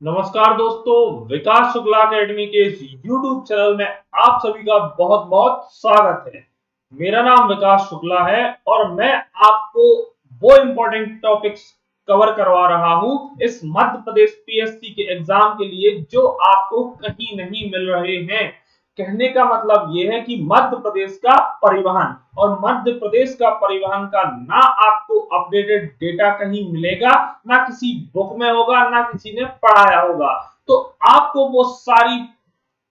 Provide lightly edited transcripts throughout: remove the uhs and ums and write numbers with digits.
नमस्कार दोस्तों, विकास शुक्ला एकेडमी के इस YouTube चैनल में आप सभी का बहुत बहुत स्वागत है। मेरा नाम विकास शुक्ला है और मैं आपको वो इम्पोर्टेंट टॉपिक्स कवर करवा रहा हूं इस मध्य प्रदेश पीएससी के एग्जाम के लिए जो आपको कहीं नहीं मिल रहे हैं। कहने का मतलब ये है कि मध्य प्रदेश का परिवहन और मध्य प्रदेश का परिवहन का ना आपको अपडेटेड डेटा कहीं मिलेगा, ना किसी बुक में होगा, ना किसी ने पढ़ाया होगा। तो आपको वो सारी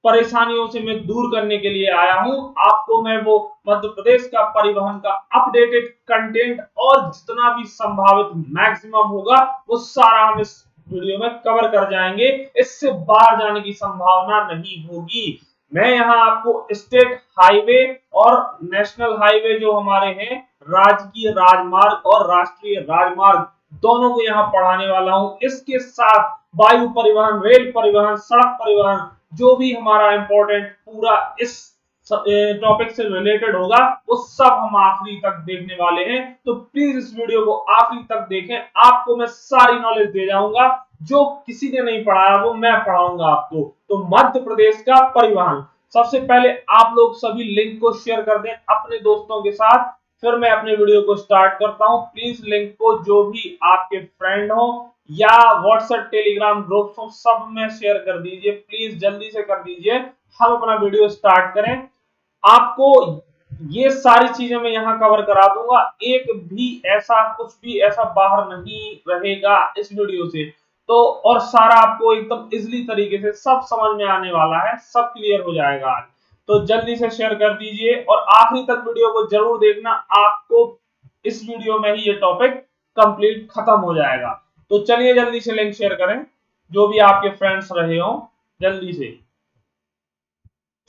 परेशानियों से मैं दूर करने के लिए आया हूं। आपको मैं वो मध्य प्रदेश का परिवहन का अपडेटेड कंटेंट और जितना भी संभावित मैक्सिमम होगा वो सारा हम इस वीडियो में कवर कर जाएंगे। इससे बाहर जाने की संभावना नहीं होगी। मैं यहाँ आपको स्टेट हाईवे और नेशनल हाईवे जो हमारे हैं, राजकीय राजमार्ग और राष्ट्रीय राजमार्ग, दोनों को यहाँ पढ़ाने वाला हूँ। इसके साथ वायु परिवहन, रेल परिवहन, सड़क परिवहन, जो भी हमारा इंपॉर्टेंट पूरा इस टॉपिक से रिलेटेड होगा वो सब हम आखिरी तक देखने वाले हैं। तो प्लीज इस वीडियो को आखिरी तक देखें। आपको मैं सारी नॉलेज दे जाऊंगा, जो किसी ने नहीं पढ़ाया वो मैं पढ़ाऊंगा आपको। तो मध्य प्रदेश का परिवहन, सबसे पहले आप लोग सभी लिंक को शेयर कर दें अपने दोस्तों के साथ, फिर मैं अपने वीडियो को स्टार्ट करता हूं। प्लीज लिंक को जो भी आपके फ्रेंड हो या व्हाट्सएप टेलीग्राम ग्रुप हो सब में शेयर कर दीजिए, प्लीज जल्दी से कर दीजिए। हम अपना वीडियो स्टार्ट करें। आपको ये सारी चीजें मैं यहाँ कवर करा दूंगा, एक भी ऐसा कुछ भी ऐसा बाहर नहीं रहेगा इस वीडियो से। तो और सारा आपको एकदम इजीली तरीके से सब समझ में आने वाला है, सब क्लियर हो जाएगा आज। तो जल्दी से शेयर कर दीजिए और आखिरी तक वीडियो को जरूर देखना। आपको इस वीडियो में ही ये टॉपिक कंप्लीट खत्म हो जाएगा। तो चलिए जल्दी से लिंक शेयर करें, जो भी आपके फ्रेंड्स रहे हो जल्दी से।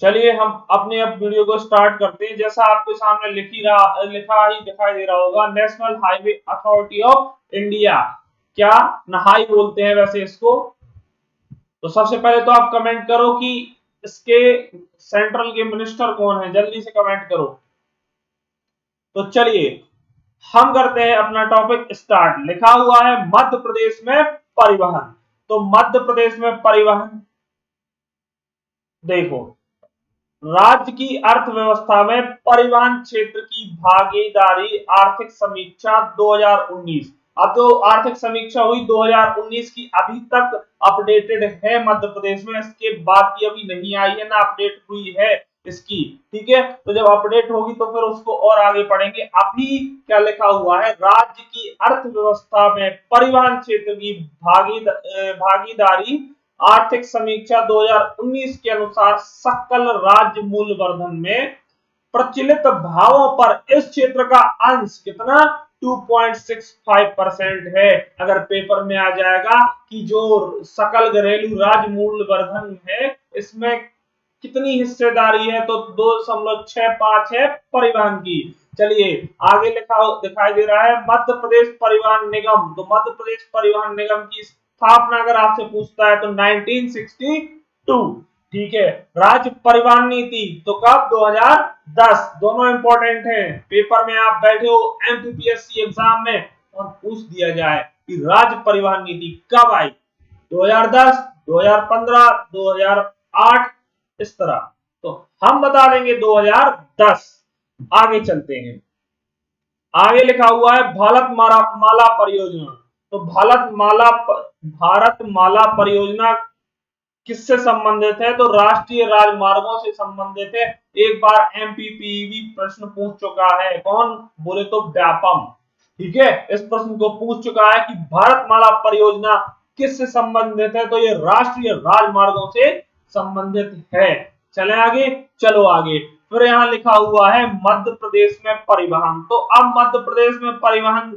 चलिए हम अपने अब वीडियो को स्टार्ट करते हैं। जैसा आपके सामने लिखा ही दिखाई दे रहा होगा, national highway authority of India, क्या नहाई बोलते हैं वैसे इसको। तो सबसे पहले तो आप कमेंट करो कि इसके सेंट्रल के मिनिस्टर कौन है, जल्दी से कमेंट करो। तो चलिए हम करते हैं अपना टॉपिक स्टार्ट। लिखा हुआ है मध्य प्रदेश में परिवहन। तो मध्य प्रदेश में परिवहन, देखो, राज्य की अर्थव्यवस्था में परिवहन क्षेत्र की भागीदारी, आर्थिक समीक्षा 2019। अब जो आर्थिक समीक्षा हुई 2019 की अभी तक अपडेटेड है मध्य प्रदेश में, इसके बाद की अभी नहीं आई है, ना अपडेट हुई है इसकी। ठीक है, तो जब अपडेट होगी तो फिर उसको और आगे पढ़ेंगे। अभी क्या लिखा हुआ है, राज्य की अर्थव्यवस्था में परिवहन क्षेत्र की भागीदारी, आर्थिक समीक्षा 2019 के अनुसार सकल राज्य मूल्यवर्धन में प्रचलित भावों पर इस क्षेत्र का अंश कितना 2.65% है। अगर पेपर में आ जाएगा कि जो सकल घरेलू राज्य मूल्यवर्धन है इसमें कितनी हिस्सेदारी है, तो 2.65 है परिवहन की। चलिए आगे लिखा दिखाई दे रहा है मध्य प्रदेश परिवहन निगम। तो मध्य प्रदेश परिवहन निगम की स्थापना अगर आपसे पूछता है तो 1962। ठीक है, राज्य परिवहन नीति तो कब, 2010। दोनों इंपॉर्टेंट हैं, पेपर में आप बैठे हो एमपीपीएससी एग्जाम में और पूछ दिया जाए कि राज्य परिवहन नीति कब आई, 2010, 2015, 2008, इस तरह। तो हम बता देंगे 2010। आगे चलते हैं। आगे लिखा हुआ है भारत माला परियोजना। तो भारत माला परियोजना किससे संबंधित है, तो राष्ट्रीय राजमार्गों से संबंधित है। एक बार एमपीपीवी प्रश्न पूछ चुका है, कौन बोले तो व्यापम। ठीक है, इस प्रश्न को पूछ चुका है कि भारतमाला परियोजना किससे संबंधित है, तो ये राष्ट्रीय राजमार्गों से संबंधित है। चले आगे, चलो आगे। फिर यहाँ लिखा हुआ है मध्य प्रदेश में परिवहन। तो अब मध्य प्रदेश में परिवहन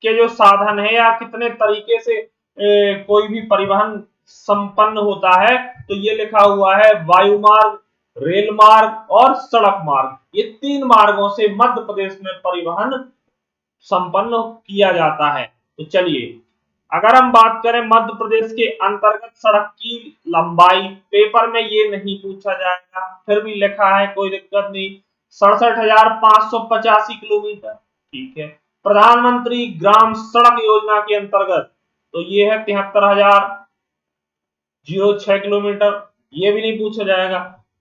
के जो साधन है या कितने तरीके से कोई भी परिवहन संपन्न होता है, तो ये लिखा हुआ है वायु मार्ग, रेल मार्ग और सड़क मार्ग। ये तीन मार्गों से मध्य प्रदेश में परिवहन संपन्न किया जाता है। तो चलिए अगर हम बात करें मध्य प्रदेश के अंतर्गत सड़क की लंबाई, पेपर में ये नहीं पूछा जाएगा, फिर भी लिखा है कोई दिक्कत नहीं, 67,585 किलोमीटर। ठीक है, प्रधानमंत्री ग्राम सड़क योजना के अंतर्गत तो ये है 73,000। 0.06 किलोमीटर, ये भी नहीं पूछा जाएगा।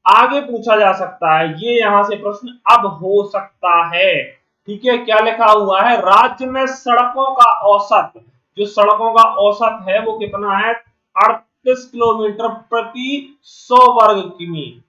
आगे पूछा जा सकता है, ये यहां से प्रश्न अब हो सकता है, ठीक है। क्या लिखा हुआ है, राज्य में सड़कों का औसत, जो सड़कों का औसत है वो कितना है, 38 किलोमीटर प्रति 100 वर्ग किमी,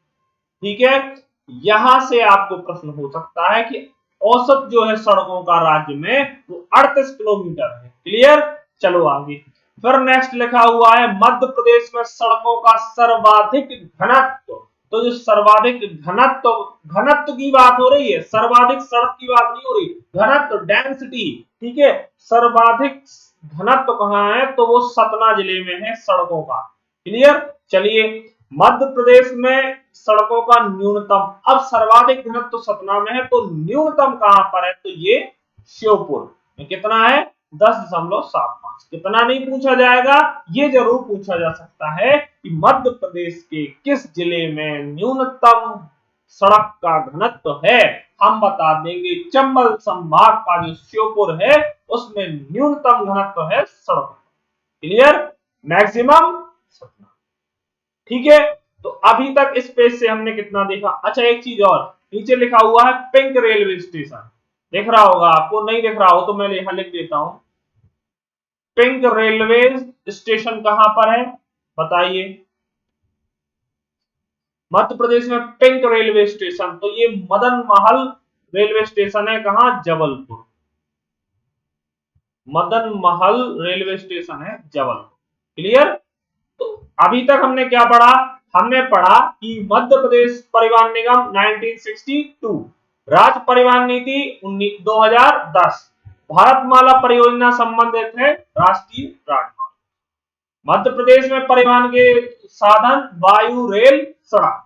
ठीक है। यहां से आपको प्रश्न हो सकता है कि औसत जो है सड़कों का राज्य में वो 38 किलोमीटर है। क्लियर, चलो आगे। फिर नेक्स्ट लिखा हुआ है, मध्य प्रदेश में सड़कों का सर्वाधिक घनत्व। तो जो सर्वाधिक घनत्व, घनत्व की बात हो रही है, सर्वाधिक सड़क की बात नहीं हो रही, घनत्व, डेंसिटी, ठीक है। सर्वाधिक घनत्व कहां है, तो वो सतना जिले में है सड़कों का। क्लियर, चलिए। मध्य प्रदेश में सड़कों का न्यूनतम, अब सर्वाधिक घनत्व तो सतना में है, तो न्यूनतम कहां पर है, तो ये श्योपुर में कितना है, 10.75। कितना नहीं पूछा जाएगा, ये जरूर पूछा जा सकता है कि मध्य प्रदेश के किस जिले में न्यूनतम सड़क का घनत्व है। हम बता देंगे, चंबल संभाग का जो श्योपुर है उसमें न्यूनतम घनत्व है सड़क। क्लियर, मैक्सिमम सतना, ठीक है। तो अभी तक इस पेज से हमने कितना देखा। अच्छा, एक चीज और, नीचे लिखा हुआ है पिंक रेलवे स्टेशन, दिख रहा होगा आपको, नहीं दिख रहा हो तो मैं यहां लिख देता हूं। पिंक रेलवे स्टेशन कहां पर है, बताइए। मध्य प्रदेश में पिंक रेलवे स्टेशन, तो ये मदन महल रेलवे स्टेशन है, कहां, जबलपुर। मदन महल रेलवे स्टेशन है जबलपुर। क्लियर। तो अभी तक हमने क्या पढ़ा, हमने पढ़ा कि मध्य प्रदेश परिवहन निगम 1962, राज्य परिवहन नीति 2010, भारतमाला परियोजना संबंधित है राष्ट्रीय राजमार्ग। मध्य प्रदेश में परिवहन के साधन वायु, रेल, सड़क।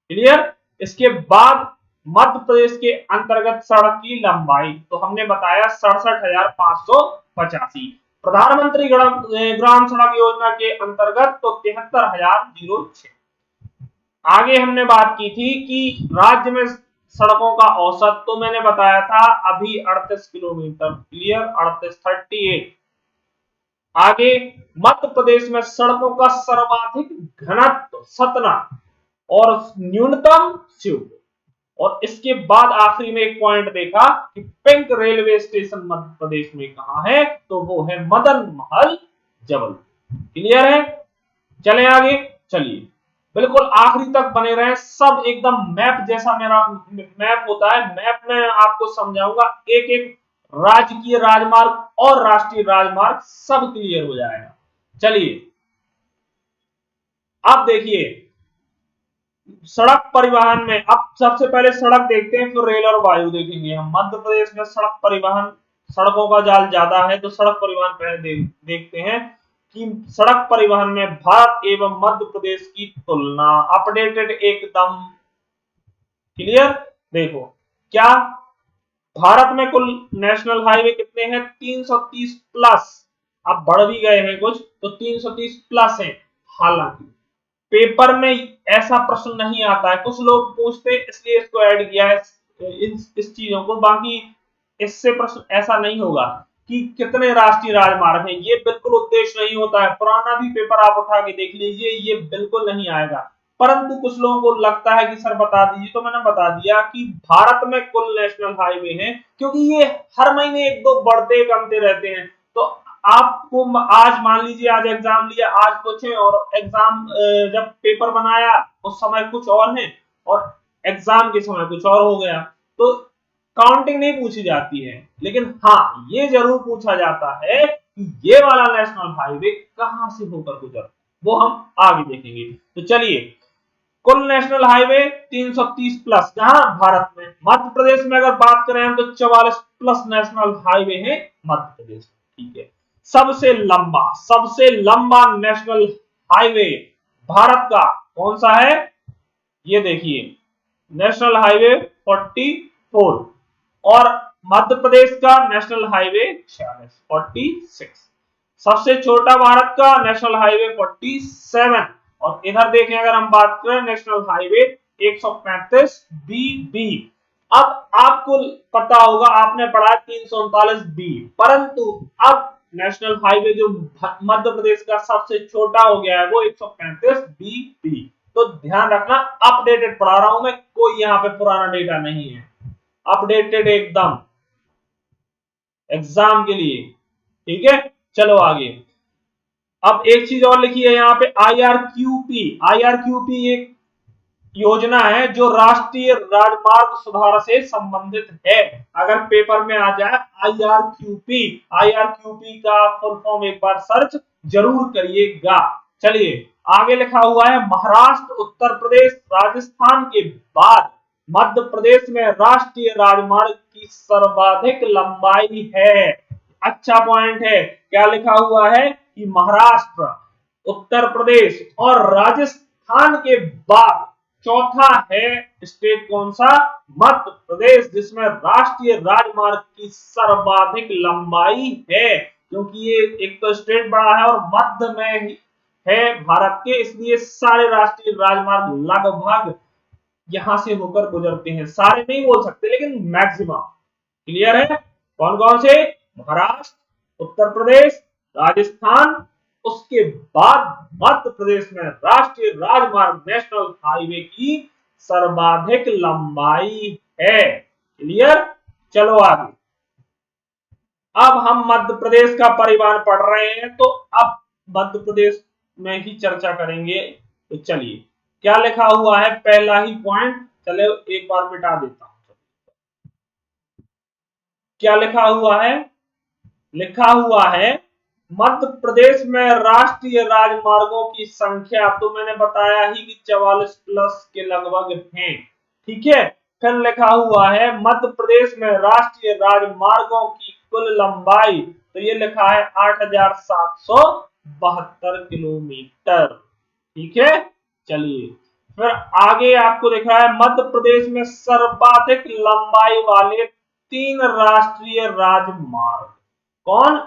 क्लियर। इसके बाद मध्य प्रदेश के अंतर्गत सड़क की लंबाई तो हमने बताया 67,585, प्रधानमंत्री ग्राम सड़क योजना के अंतर्गत तो 73,006। आगे हमने बात की थी कि राज्य में सड़कों का औसत तो मैंने बताया था अभी 38 किलोमीटर। क्लियर, 38, 38। आगे मध्य प्रदेश में सड़कों का सर्वाधिक घनत्व सतना और न्यूनतम श्योपुर। और इसके बाद आखिरी में एक पॉइंट देखा कि pink railway station Madhya Pradesh में कहां है, तो वो है मदन महल जबलपुर। क्लियर है, चलें आगे। चलिए, बिल्कुल आखिरी तक बने रहे, सब एकदम मैप जैसा मेरा मैप होता है, मैप में आपको समझाऊंगा, एक एक राजकीय राजमार्ग और राष्ट्रीय राजमार्ग सब क्लियर हो जाएगा। चलिए, अब देखिए सड़क परिवहन में, अब सबसे पहले सड़क देखते हैं, फिर रेल और वायु देखेंगे हम। मध्य प्रदेश में सड़क परिवहन, सड़कों का जाल ज्यादा है, तो सड़क परिवहन पहले देखते हैं कि सड़क परिवहन में भारत एवं मध्य प्रदेश की तुलना, अपडेटेड एकदम। क्लियर, देखो क्या, भारत में कुल नेशनल हाईवे कितने हैं, 330 प्लस, अब बढ़ भी गए हैं कुछ, तो 330 प्लस है। हालांकि पेपर में ऐसा प्रश्न नहीं आता है, कुछ लोग पूछते इसलिए इसको ऐड किया है इस चीजों को, बाकी इससे प्रश्न ऐसा नहीं होगा कि कितने राष्ट्रीय राजमार्ग हैं, ये बिल्कुल उद्देश्य नहीं होता है। पुराना भी पेपर आप उठा के देख लीजिए, ये बिल्कुल नहीं आएगा। परंतु कुछ लोगों को लगता है कि सर बता दीजिए, तो मैंने बता दिया कि भारत में कुल नेशनल हाईवे हैं, क्योंकि ये हर महीने एक दो बढ़ते कमते रहते हैं। तो आपको आज मान लीजिए, आज एग्जाम लिया, आज कुछ है और एग्जाम जब पेपर बनाया उस समय कुछ और है और एग्जाम के समय कुछ और हो गया, तो काउंटिंग नहीं पूछी जाती है। लेकिन हाँ, ये जरूर पूछा जाता है कि ये वाला नेशनल हाईवे कहां से होकर गुजरता, वो हम आगे देखेंगे। तो चलिए, कुल नेशनल हाईवे 330 प्लस, जहां भारत में। मध्य प्रदेश में अगर बात करें हम, तो 44 प्लस नेशनल हाईवे है मध्य प्रदेश, ठीक है। सबसे लंबा नेशनल हाईवे भारत का कौन सा है, ये देखिए, नेशनल हाईवे 44, और मध्य प्रदेश का नेशनल हाईवे 46। सबसे छोटा भारत का नेशनल हाईवे 47। और इधर देखें, अगर हम बात करें नेशनल हाईवे 135 बी। अब आपको पता होगा, आपने पढ़ा 339 बी, परंतु अब नेशनल हाईवे जो मध्य प्रदेश का सबसे छोटा हो गया है वो 135 बीपी। तो ध्यान रखना, अपडेटेड पढ़ा रहा हूं मैं, कोई यहाँ पे पुराना डेटा नहीं है, अपडेटेड एकदम एग्जाम के लिए। ठीक है, चलो आगे। अब एक चीज और लिखी है यहाँ पे, IRQP। IRQP एक योजना है जो राष्ट्रीय राजमार्ग सुधार से संबंधित है। अगर पेपर में आ जाए IRQP, IRQP का फुल फॉर्म एक बार सर्च जरूर करिएगा। चलिए आगे लिखा हुआ है, महाराष्ट्र, उत्तर प्रदेश, राजस्थान के बाद मध्य प्रदेश में राष्ट्रीय राजमार्ग की सर्वाधिक लंबाई है। अच्छा पॉइंट है, क्या लिखा हुआ है कि महाराष्ट्र, उत्तर प्रदेश और राजस्थान के बाद चौथा है स्टेट कौन सा, मध्य प्रदेश, जिसमें राष्ट्रीय राजमार्ग की सर्वाधिक लंबाई है। क्योंकि ये एक तो स्टेट बड़ा है और मध्य में ही है भारत के, इसलिए सारे राष्ट्रीय राजमार्ग लगभग यहां से होकर गुजरते हैं। सारे नहीं बोल सकते लेकिन मैक्सिमम। क्लियर है, कौन कौन से, महाराष्ट्र, उत्तर प्रदेश, राजस्थान, उसके बाद मध्य प्रदेश में राष्ट्रीय राजमार्ग नेशनल हाईवे की सर्वाधिक लंबाई है। क्लियर, चलो आगे। अब हम मध्य प्रदेश का परिवहन पढ़ रहे हैं तो अब मध्य प्रदेश में ही चर्चा करेंगे। तो चलिए, क्या लिखा हुआ है, पहला ही पॉइंट, चलो एक बार मिटा देता हूं। क्या लिखा हुआ है, लिखा हुआ है मध्य प्रदेश में राष्ट्रीय राजमार्गों की संख्या, तो मैंने बताया ही कि 44 प्लस के लगभग हैं। ठीक है, फिर लिखा हुआ है मध्य प्रदेश में राष्ट्रीय राजमार्गों की कुल लंबाई, तो ये लिखा है 8772 किलोमीटर। ठीक है, चलिए फिर आगे आपको दिख रहा है मध्य प्रदेश में सर्वाधिक लंबाई वाले 3 राष्ट्रीय राजमार्ग। कौन,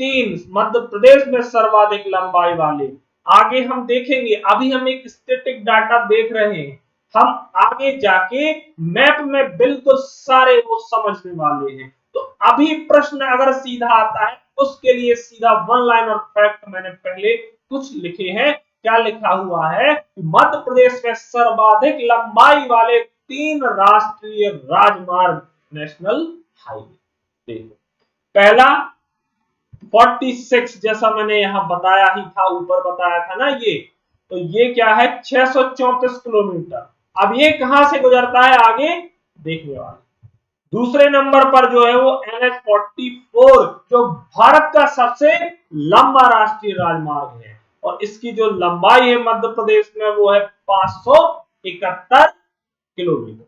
3 मध्य प्रदेश में सर्वाधिक लंबाई वाले। आगे हम देखेंगे, अभी हम एक स्टैटिक डाटा देख रहे हैं, हम आगे जाके मैप में बिल्कुल सारे वो समझने वाले हैं। तो अभी प्रश्न अगर सीधा आता है उसके लिए सीधा वन लाइनर फैक्ट मैंने पहले कुछ लिखे हैं। क्या लिखा हुआ है, मध्य प्रदेश में सर्वाधिक लंबाई वाले 3 राष्ट्रीय राजमार्ग नेशनल हाईवे। देखो, पहला 46, जैसा मैंने यहां बताया ही था, ऊपर बताया था ना ये, तो ये क्या है 634 किलोमीटर। अब ये कहां से गुजरता है आगे देखने वाले। दूसरे नंबर पर जो है वो NH44, जो भारत का सबसे लंबा राष्ट्रीय राजमार्ग है और इसकी जो लंबाई है मध्य प्रदेश में वो है 571 किलोमीटर।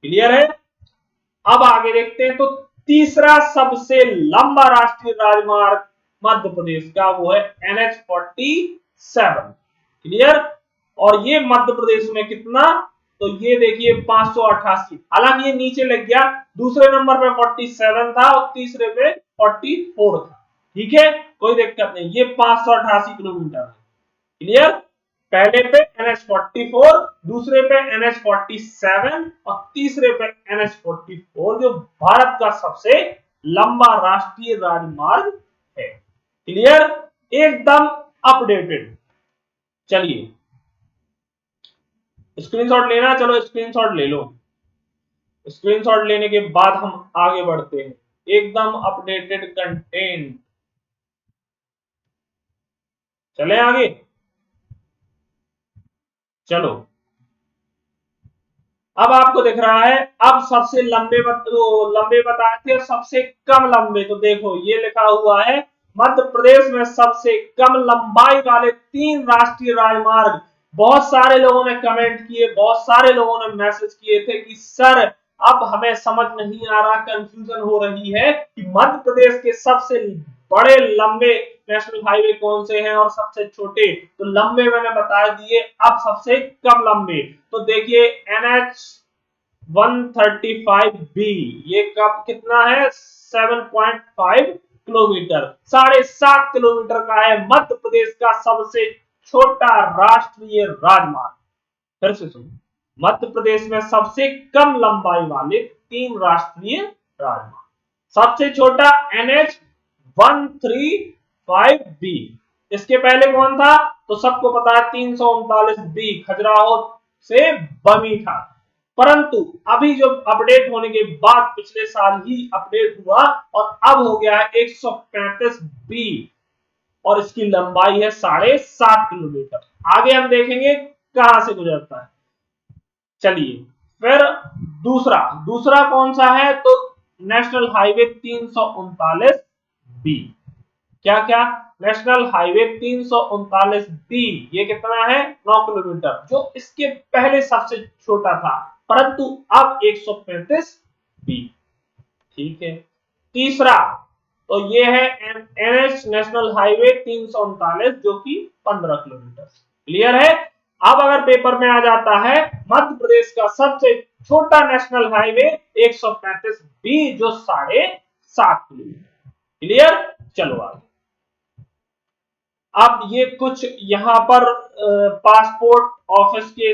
क्लियर है, अब आगे देखते हैं। तो तीसरा सबसे लंबा राष्ट्रीय राजमार्ग मध्य प्रदेश का वो है NH47। क्लियर, और ये मध्य प्रदेश में कितना, तो ये देखिए 588। हालांकि ये नीचे लग गया, दूसरे नंबर पे 47 था और तीसरे पे 44 था। ठीक है, कोई दिक्कत नहीं, ये 588 किलोमीटर है। क्लियर, पहले पे NH44, दूसरे पे NH47 और तीसरे पे NH44, जो भारत का सबसे लंबा राष्ट्रीय राजमार्ग है। क्लियर, एकदम अपडेटेड। चलिए स्क्रीनशॉट लेना, चलो स्क्रीनशॉट ले लो। स्क्रीनशॉट लेने के बाद हम आगे बढ़ते हैं, एकदम अपडेटेड कंटेंट। चले आगे, चलो अब आपको दिख रहा है, अब सबसे लंबे लंबे बताए थे और सबसे कम लंबे। तो देखो ये लिखा हुआ है मध्य प्रदेश में सबसे कम लंबाई वाले 3 राष्ट्रीय राजमार्ग। बहुत सारे लोगों ने कमेंट किए, बहुत सारे लोगों ने मैसेज किए थे कि सर अब हमें समझ नहीं आ रहा, कंफ्यूजन हो रही है कि मध्य प्रदेश के सबसे बड़े लंबे नेशनल हाईवे कौन से हैं और सबसे छोटे। तो लंबे मैंने बता दिए, अब सबसे कम लंबे। तो देखिए NH135B, ये कब कितना है 7.5 किलोमीटर, 7.5 किलोमीटर का है मध्य प्रदेश का सबसे छोटा राष्ट्रीय राजमार्ग। फिर से सुनो, मध्य प्रदेश में सबसे कम लंबाई वाले 3 राष्ट्रीय राजमार्ग, सबसे छोटा NH135 339B। इसके पहले कौन था? तो सबको पता है 339B खजुराहो से बमी था। परंतु अभी जो अपडेट होने के बाद पिछले साल ही अपडेट हुआ और अब हो गया है 135B और इसकी लंबाई है 7.5 किलोमीटर। आगे हम देखेंगे कहां से गुजरता है। चलिए फिर दूसरा दूसरा कौन सा है? तो नेशनल हाईवे 339B। क्या क्या? नेशनल हाईवे 339B, ये कितना है? 9 किलोमीटर, जो इसके पहले सबसे छोटा था, परंतु अब 135B। ठीक है। तीसरा तो ये है एनएच नेशनल हाईवे 339 जो कि 15 किलोमीटर। क्लियर है? अब अगर पेपर में आ जाता है मध्य प्रदेश का सबसे छोटा नेशनल हाईवे 135B जो 7.5 किलोमीटर। क्लियर? चलो आगे। अब ये कुछ यहां पर पासपोर्ट ऑफिस के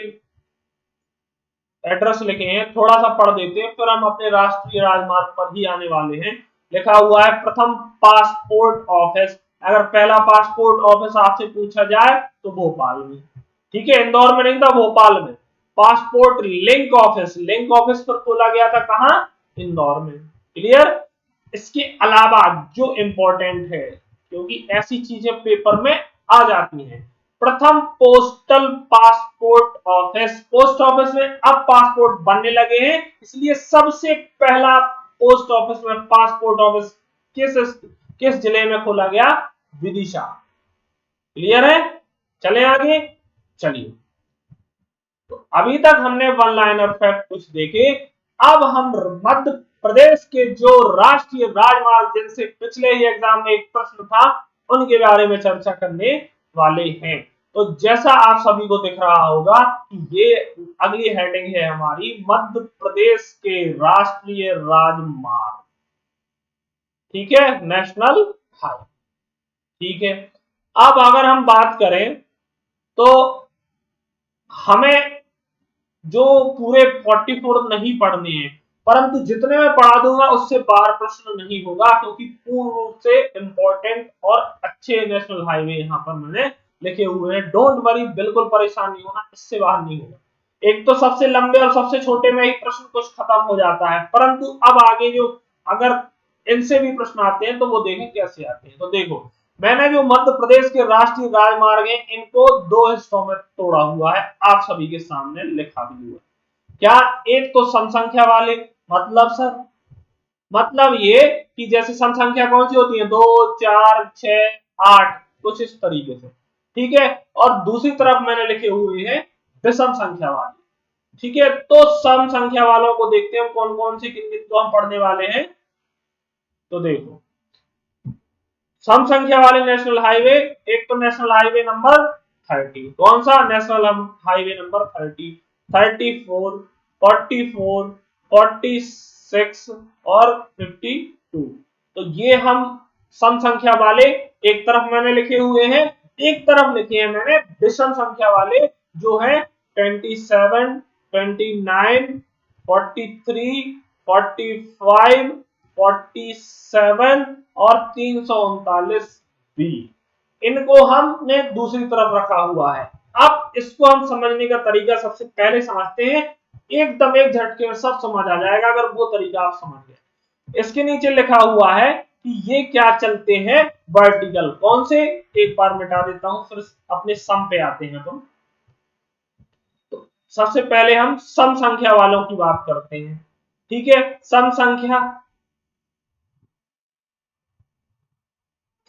एड्रेस लिखे हैं, थोड़ा सा पढ़ देते हैं, फिर हम अपने राष्ट्रीय राजमार्ग पर ही आने वाले हैं। लिखा हुआ है प्रथम पासपोर्ट ऑफिस। अगर पहला पासपोर्ट ऑफिस आपसे पूछा जाए तो भोपाल में। ठीक है, इंदौर में नहीं था, भोपाल में। Passport link office, link office पर खोला गया था, कहां? इंदौर में। क्लियर? इसके अलावा जो इंपॉर्टेंट है, क्योंकि ऐसी चीजें पेपर में आ जाती हैं, प्रथम postal passport office. Post office में अब पासपोर्ट बनने लगे हैं, इसलिए सबसे पहला पोस्ट ऑफिस में पासपोर्ट ऑफिस किस जिले में खोला गया? विदिशा। क्लियर है? चले आगे। चलिए, तो अभी तक हमने वन लाइनर फैक्ट कुछ देखे। अब हम मध्य प्रदेश के जो राष्ट्रीय राजमार्ग, जिनसे पिछले ही एग्जाम में एक प्रश्न था, उनके बारे में चर्चा करने वाले हैं। तो जैसा आप सभी को दिख रहा होगा कि ये अगली हेडिंग है हमारी मध्य प्रदेश के राष्ट्रीय राजमार्ग। ठीक है, नेशनल हाईवे। ठीक है, अब अगर हम बात करें तो हमें जो पूरे 44 नहीं पढ़ने हैं, परंतु जितने मैं पढ़ा दूंगा उससे बाहर प्रश्न नहीं होगा, क्योंकि पूर्ण रूप से इंपॉर्टेंट और अच्छे नेशनल हाईवे यहां पर मैंने लिखे हुए हैं। डोंट वरी, बिल्कुल परेशान नहीं होना, इससे बाहर नहीं होगा। एक तो सबसे लंबे और सबसे छोटे में ही प्रश्न कुछ खत्म हो जाता है, परंतु अब आगे जो अगर इनसे भी प्रश्न आते हैं तो वो देखें कैसे आते हैं। तो देखो, मैंने जो मध्य प्रदेश के राष्ट्रीय राजमार्ग हैं इनको दो हिस्सों में तोड़ा हुआ है, आप सभी के सामने लिखा भी हुआ है। क्या? एक तो सम संख्या वाले, मतलब सर, मतलब ये कि जैसे सम संख्या कौन सी होती है? 2, 4, 6, 8, कुछ इस तरीके से। ठीक है, और दूसरी तरफ मैंने लिखे हुए हैं विषम संख्या वाले। ठीक है, तो सम संख्या वालों को देखते हैं कौन कौन से, किन किन को हम पढ़ने वाले हैं। तो देखो, सम संख्या वाले नेशनल हाईवे, एक तो नेशनल हाईवे नंबर 30। कौन सा? नेशनल हाईवे नंबर 30, 34, 44, 46 और 52। तो ये हम सम संख्या वाले एक तरफ मैंने लिखे हुए हैं, एक तरफ लिखे हैं मैंने विषम संख्या वाले, जो है 27, 29, 43, 45, 47 और 339B। इनको हमने दूसरी तरफ रखा हुआ है। अब इसको हम समझने का तरीका सबसे पहले समझते हैं, एकदम एक झटके में सब समझ आ जाएगा अगर वो तरीका आप समझ गए। इसके नीचे लिखा हुआ है कि ये क्या चलते हैं? वर्टिकल। कौन से? एक बार मिटा देता हूं, फिर अपने सम पे आते हैं। तो सबसे पहले हम सम संख्या वालों की बात करते हैं। ठीक है, सम संख्या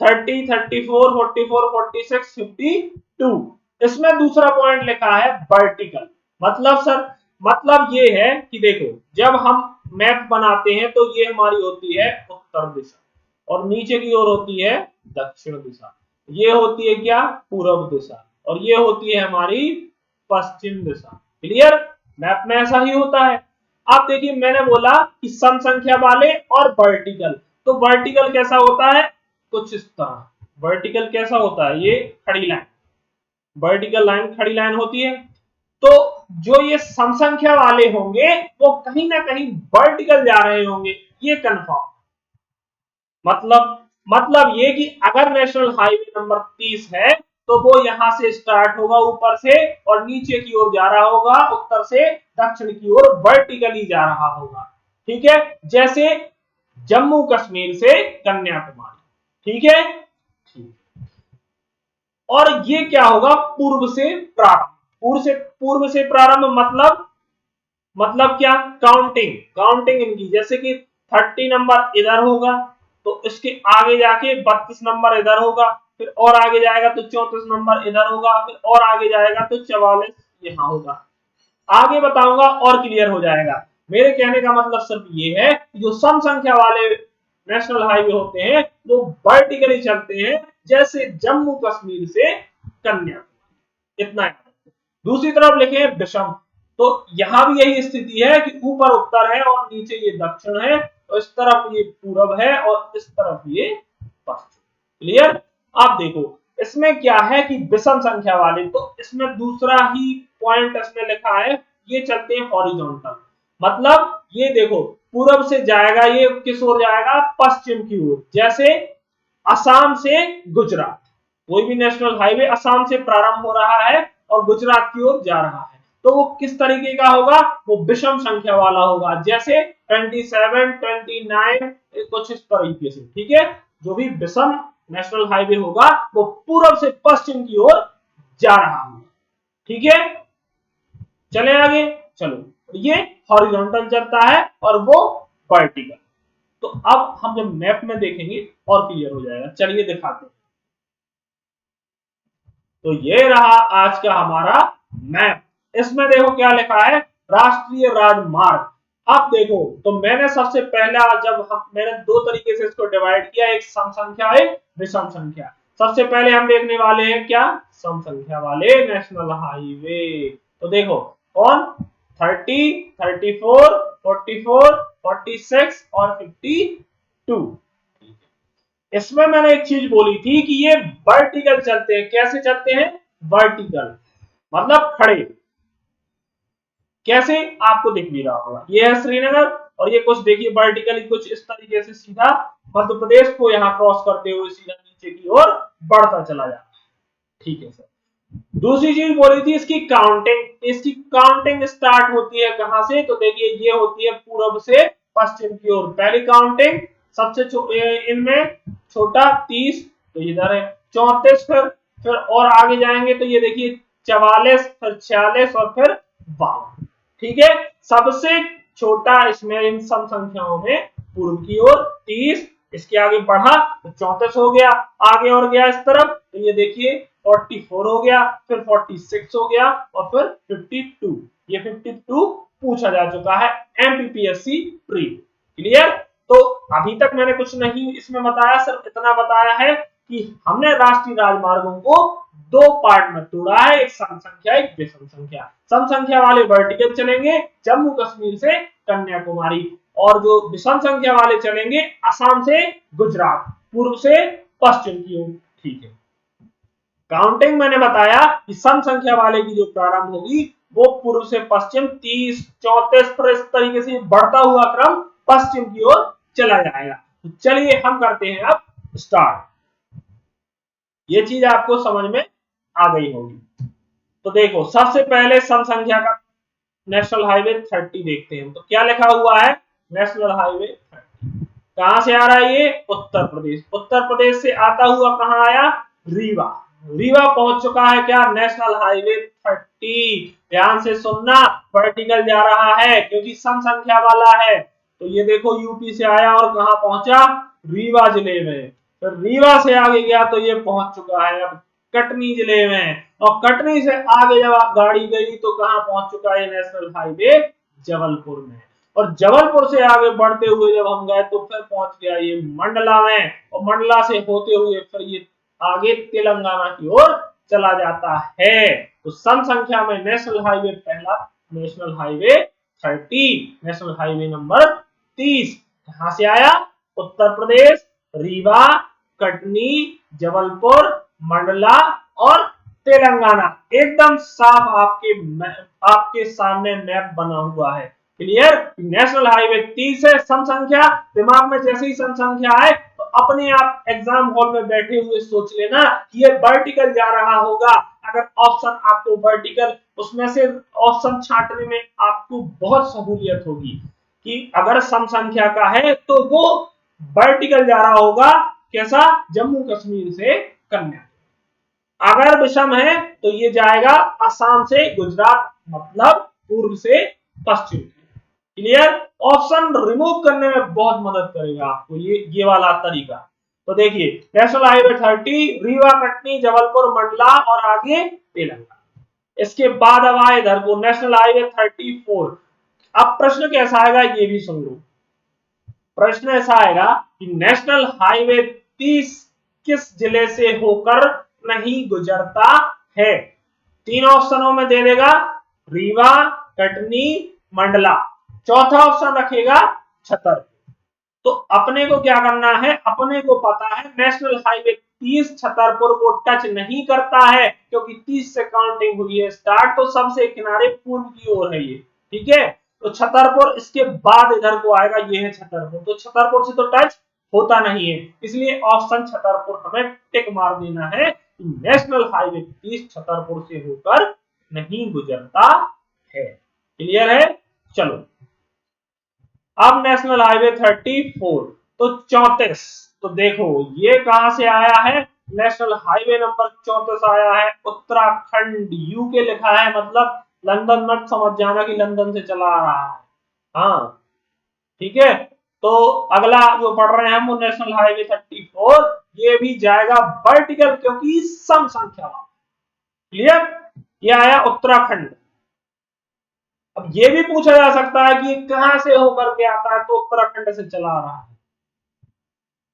30, 34, 44, 46, 52। इसमें दूसरा पॉइंट लिखा है वर्टिकल। मतलब सर, मतलब ये है कि देखो, जब हम मैप बनाते हैं तो ये हमारी होती है उत्तर दिशा, और नीचे की ओर होती है दक्षिण दिशा। ये होती है क्या? पूर्व दिशा, और ये होती है हमारी पश्चिम दिशा। क्लियर? मैप में ऐसा ही होता है। आप देखिए, मैंने बोला कि सम संख्या वाले और वर्टिकल। तो वर्टिकल कैसा होता है? कुछ इस तरह। वर्टिकल कैसा होता है? ये खड़ी लाइन, वर्टिकल लाइन खड़ी लाइन होती है। तो जो ये सम संख्या वाले होंगे वो कहीं ना कहीं वर्टिकल जा रहे होंगे, ये कंफर्म। मतलब मतलब ये कि अगर नेशनल हाईवे नंबर 30 है तो वो यहां से स्टार्ट होगा ऊपर से और नीचे की ओर जा रहा होगा, उत्तर से दक्षिण की ओर वर्टिकली जा रहा होगा। ठीक है, जैसे जम्मू कश्मीर से कन्याकुमारी। ठीक है, और ये क्या होगा, पूर्व से प्रारंभ। पूर्व से प्रारंभ मतलब क्या, काउंटिंग काउंटिंग इनकी, जैसे कि 30 नंबर इधर होगा तो इसके आगे जाके 32 नंबर इधर होगा, फिर और आगे जाएगा तो 34 नंबर इधर होगा, फिर और आगे जाएगा तो 44 यहाँ होगा। आगे बताऊंगा और क्लियर हो जाएगा। मेरे कहने का मतलब सिर्फ ये है कि जो सम संख्या वाले नेशनल हाईवे होते हैं वो वर्टिकली चलते हैं, जैसे जम्मू कश्मीर से कन्याकुमारी। इतना है। दूसरी तरफ लिखे विषम, तो यहां भी यही स्थिति है कि ऊपर उत्तर है और नीचे ये दक्षिण है, तो इस तरफ ये पूरब है और इस तरफ ये पश्चिम। क्लियर। आप देखो इसमें क्या है कि विषम संख्या वाले, तो इसमें दूसरा ही पॉइंट इसमें लिखा है, ये चलते हैं हॉरिजॉन्टल। मतलब ये देखो पूरब से जाएगा, ये किस ओर जाएगा, पश्चिम की ओर। जैसे असम से गुजरात, कोई भी नेशनल हाईवे असम से प्रारंभ हो रहा है और गुजरात की ओर जा रहा है, तो वो किस तरीके का होगा, वो विषम संख्या वाला होगा। जैसे 27, 29 कुछ इस तरीके से। ठीक है, जो भी विषम नेशनल हाईवे होगा वो पूर्व से पश्चिम की ओर जा रहा होगा। ठीक है, चले आगे। चलो, ये हॉरिजॉन्टल चलता है और वो वर्टिकल। तो अब हम जब मैप में देखेंगे और क्लियर हो जाएगा। चलिए दिखाते हैं। तो ये रहा आज का हमारा मैप। इसमें देखो क्या लिखा है, राष्ट्रीय राजमार्ग। अब देखो, तो मैंने सबसे पहला मैंने दो तरीके से इसको डिवाइड किया, एक सम संख्या, एक विषम संख्या। सबसे पहले हम देखने वाले हैं क्या, सम संख्या वाले नेशनल हाईवे। तो देखो कौन, 30, 34, 44, 46 और 52। इसमें मैंने एक चीज बोली थी कि ये वर्टिकल चलते हैं। कैसे चलते हैं, वर्टिकल मतलब खड़े। कैसे, आपको दिख भी रहा होगा, ये है श्रीनगर और ये कुछ देखिए वर्टिकली कुछ इस तरीके से सीधा मध्य प्रदेश को यहाँ क्रॉस करते हुए सीधा नीचे की ओर बढ़ता चला जाता है। ठीक है सर। दूसरी चीज बोली थी इसकी काउंटिंग। इसकी काउंटिंग स्टार्ट होती है कहां से, तो देखिए ये होती है पूर्व से पश्चिम की ओर। पहली काउंटिंग सबसे इनमें छोटा 30, तो इधर है 34, फिर और आगे जाएंगे तो ये देखिए 44, फिर 46 और फिर 52। ठीक है, सबसे छोटा इसमें इन सम संख्याओं में पूर्व की ओर 30, इसके आगे बढ़ा तो 34 हो गया, आगे और गया इस तरफ तो ये देखिए 44 हो गया, फिर 46 हो गया और फिर 52। ये 52 पूछा जा चुका है एमपीपीएससी प्री। क्लियर। तो अभी तक मैंने कुछ नहीं इसमें बताया, सिर्फ इतना बताया है कि हमने राष्ट्रीय राजमार्गों को दो पार्ट में तोड़ा है, एक सम संख्या, एक विषम संख्या। सम संख्या वाले वर्टिकल चलेंगे जम्मू कश्मीर से कन्याकुमारी, और जो विषम संख्या वाले चलेंगे असम से गुजरात, पूर्व से पश्चिम की ओर। ठीक है, काउंटिंग मैंने बताया कि सम संख्या वाले की जो प्रारंभ होगी वो पूर्व से पश्चिम 30, 34 पर इस तरीके से बढ़ता हुआ क्रम पश्चिम की ओर चला जाएगा। तो चलिए हम करते हैं अब स्टार्ट। ये चीज आपको समझ में आ गई होगी। तो देखो सबसे पहले सम संख्या का नेशनल हाईवे 30 देखते हैं। तो क्या लिखा हुआ है, नेशनल हाईवे 30 कहां से आ रहा है, ये उत्तर प्रदेश। उत्तर प्रदेश से आता हुआ कहां आया, रीवा। रीवा पहुंच चुका है क्या, नेशनल हाईवे 30। ध्यान से सुनना, वर्टिकल जा रहा है क्योंकि सम संख्या वाला है। तो ये देखो यूपी से आया और कहां पहुंचा, रीवा जिले में। फिर रीवा से आगे गया तो ये पहुंच चुका है अब कटनी जिले में, और कटनी से आगे जब आप गाड़ी गई तो कहां पहुंच चुका है, नेशनल हाईवे जबलपुर में। और जबलपुर से आगे बढ़ते हुए जब हम गए तो फिर पहुंच गया ये मंडला में, और मंडला से होते हुए फिर ये आगे तेलंगाना की ओर चला जाता है। तो सम संख्या में नेशनल हाईवे पहला, national highway 30, national highway number 30 कहां से आया, उत्तर प्रदेश, रीवा, कटनी, जबलपुर, मंडला और तेलंगाना। एकदम साफ आपके सामने मैप बना हुआ है। क्लियर। नेशनल हाईवे 30 है सम संख्या, दिमाग में जैसे ही सम संख्या आए तो अपने आप एग्जाम हॉल में बैठे हुए सोच लेना कि ये वर्टिकल जा रहा होगा। अगर ऑप्शन आपको वर्टिकल, उसमें से ऑप्शन छांटने में आपको बहुत सहूलियत होगी कि अगर सम संख्या का है तो वो वर्टिकल जा रहा होगा, कैसा, जम्मू कश्मीर से कन्या। अगर विषम है तो ये जाएगा असम से गुजरात, मतलब पूर्व से पश्चिम। क्लियर? ऑप्शन रिमूव करने में बहुत मदद करेगा आपको ये वाला तरीका। तो देखिए, नेशनल हाईवे 30 रीवा, कटनी, जबलपुर, मंडला और आगे तेलंगाना। इसके बाद अब आए इधर को नेशनल हाईवे 34। अब प्रश्न कैसा आएगा ये भी सुन लो। प्रश्न ऐसा आएगा कि नेशनल हाईवे 30 किस जिले से होकर नहीं गुजरता है? तीन ऑप्शनों में दे देगा, रीवा, कटनी, मंडला। चौथा ऑप्शन रखेगा छतरपुर। तो अपने को क्या करना है, अपने को पता है नेशनल हाईवे 30 छतरपुर को टच नहीं करता है क्योंकि 30 से काउंटिंग हुई है स्टार्ट, तो सबसे किनारे पूर्व की ओर है ये। ठीक है, तो छतरपुर इसके बाद इधर को आएगा, ये है छतरपुर। तो छतरपुर से तो टच होता नहीं है, इसलिए ऑप्शन छतरपुर हमें टिक मार देना है। नेशनल हाईवे 30 छतरपुर से होकर नहीं गुजरता है। क्लियर है? चलो, अब नेशनल हाईवे 34 तो 34, तो देखो ये कहां से आया है, नेशनल हाईवे नंबर 34 आया है उत्तराखंड, यूके लिखा है, मतलब लंदन मत समझ जाना कि लंदन से चला आ रहा है। हाँ ठीक है, तो अगला जो पढ़ रहे हैं हम वो नेशनल हाईवे 34, ये भी जाएगा वर्टिकल क्योंकि सम संख्या। क्लियर? ये आया उत्तराखंड। अब ये भी पूछा जा सकता है कि कहां से होकर के आता है, तो उत्तराखंड से चला रहा है।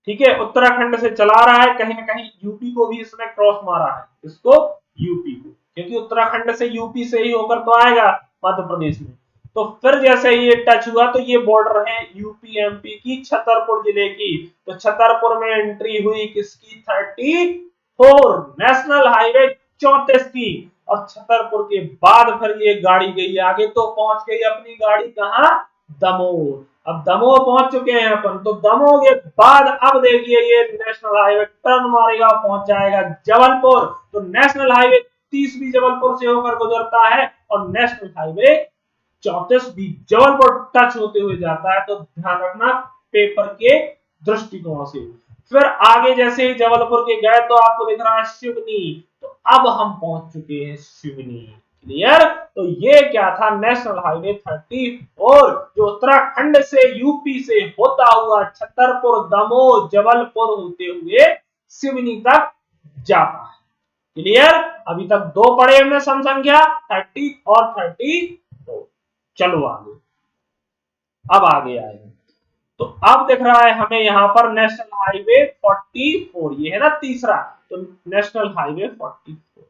ठीक है, उत्तराखंड से चला रहा है, कहीं ना कहीं यूपी को भी इसने क्रॉस मारा है, इसको यूपी को, क्योंकि उत्तराखंड से यूपी से ही होकर तो आएगा मध्य प्रदेश में। तो फिर जैसे ही ये टच हुआ तो ये बॉर्डर है यूपी एमपी की, छतरपुर जिले की। तो छतरपुर में एंट्री हुई किसकी, 34 नेशनल हाईवे 34 की। और छतरपुर के बाद फिर ये गाड़ी गई आगे, तो पहुंच गई अपनी गाड़ी कहां, दमोह। अब दमोह पहुंच चुके हैं अपन, तो दमोह के बाद अब देखिए ये नेशनल हाईवे टर्न मारेगा, पहुंच जाएगा जबलपुर। तो नेशनल हाईवे 30 भी जबलपुर से होकर गुजरता है और नेशनल हाईवे 34 भी जबलपुर टच होते हुए जाता है। तो ध्यान रखना पेपर के दृष्टिकोण से। फिर आगे जैसे ही जबलपुर के गए तो आपको दिख रहा है शिवनी, तो अब हम पहुंच चुके हैं शिवनी। क्लियर? तो ये क्या था, नेशनल हाईवे 34 जो उत्तराखंड से यूपी से होता हुआ छतरपुर, दमोह, जबलपुर होते हुए शिवनी तक जाता है। क्लियर? अभी तक दो पढ़े हमने सम संख्या 30 और 34। चलो आगे, अब आगे आएगा। तो अब दिख रहा है हमें यहाँ पर नेशनल हाईवे 44, ये है ना तीसरा, तो नेशनल हाईवे 44।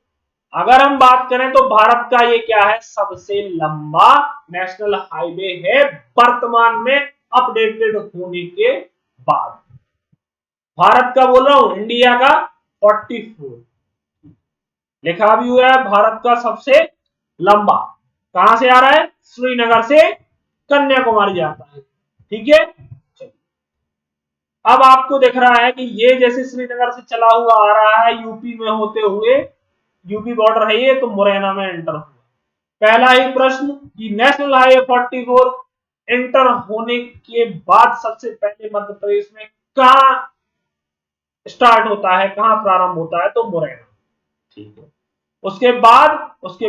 अगर हम बात करें तो भारत का ये क्या है, सबसे लंबा नेशनल हाईवे है वर्तमान में, अपडेटेड होने के बाद। भारत का बोल रहा हूं, इंडिया का 44 लिखा भी हुआ है, भारत का सबसे लंबा। कहां से आ रहा है, श्रीनगर से कन्याकुमारी जाता है। ठीक है, अब आपको दिख रहा है कि ये जैसे श्रीनगर से चला हुआ आ रहा है यूपी में होते हुए, यूपी बॉर्डर है ये, तो मुरैना में एंटर हुआ। पहला ही प्रश्न कि नेशनल हाईवे 44 एंटर होने के बाद सबसे पहले मध्य प्रदेश में कहां स्टार्ट होता है, कहां प्रारंभ होता है, तो मुरैना। ठीक है, उसके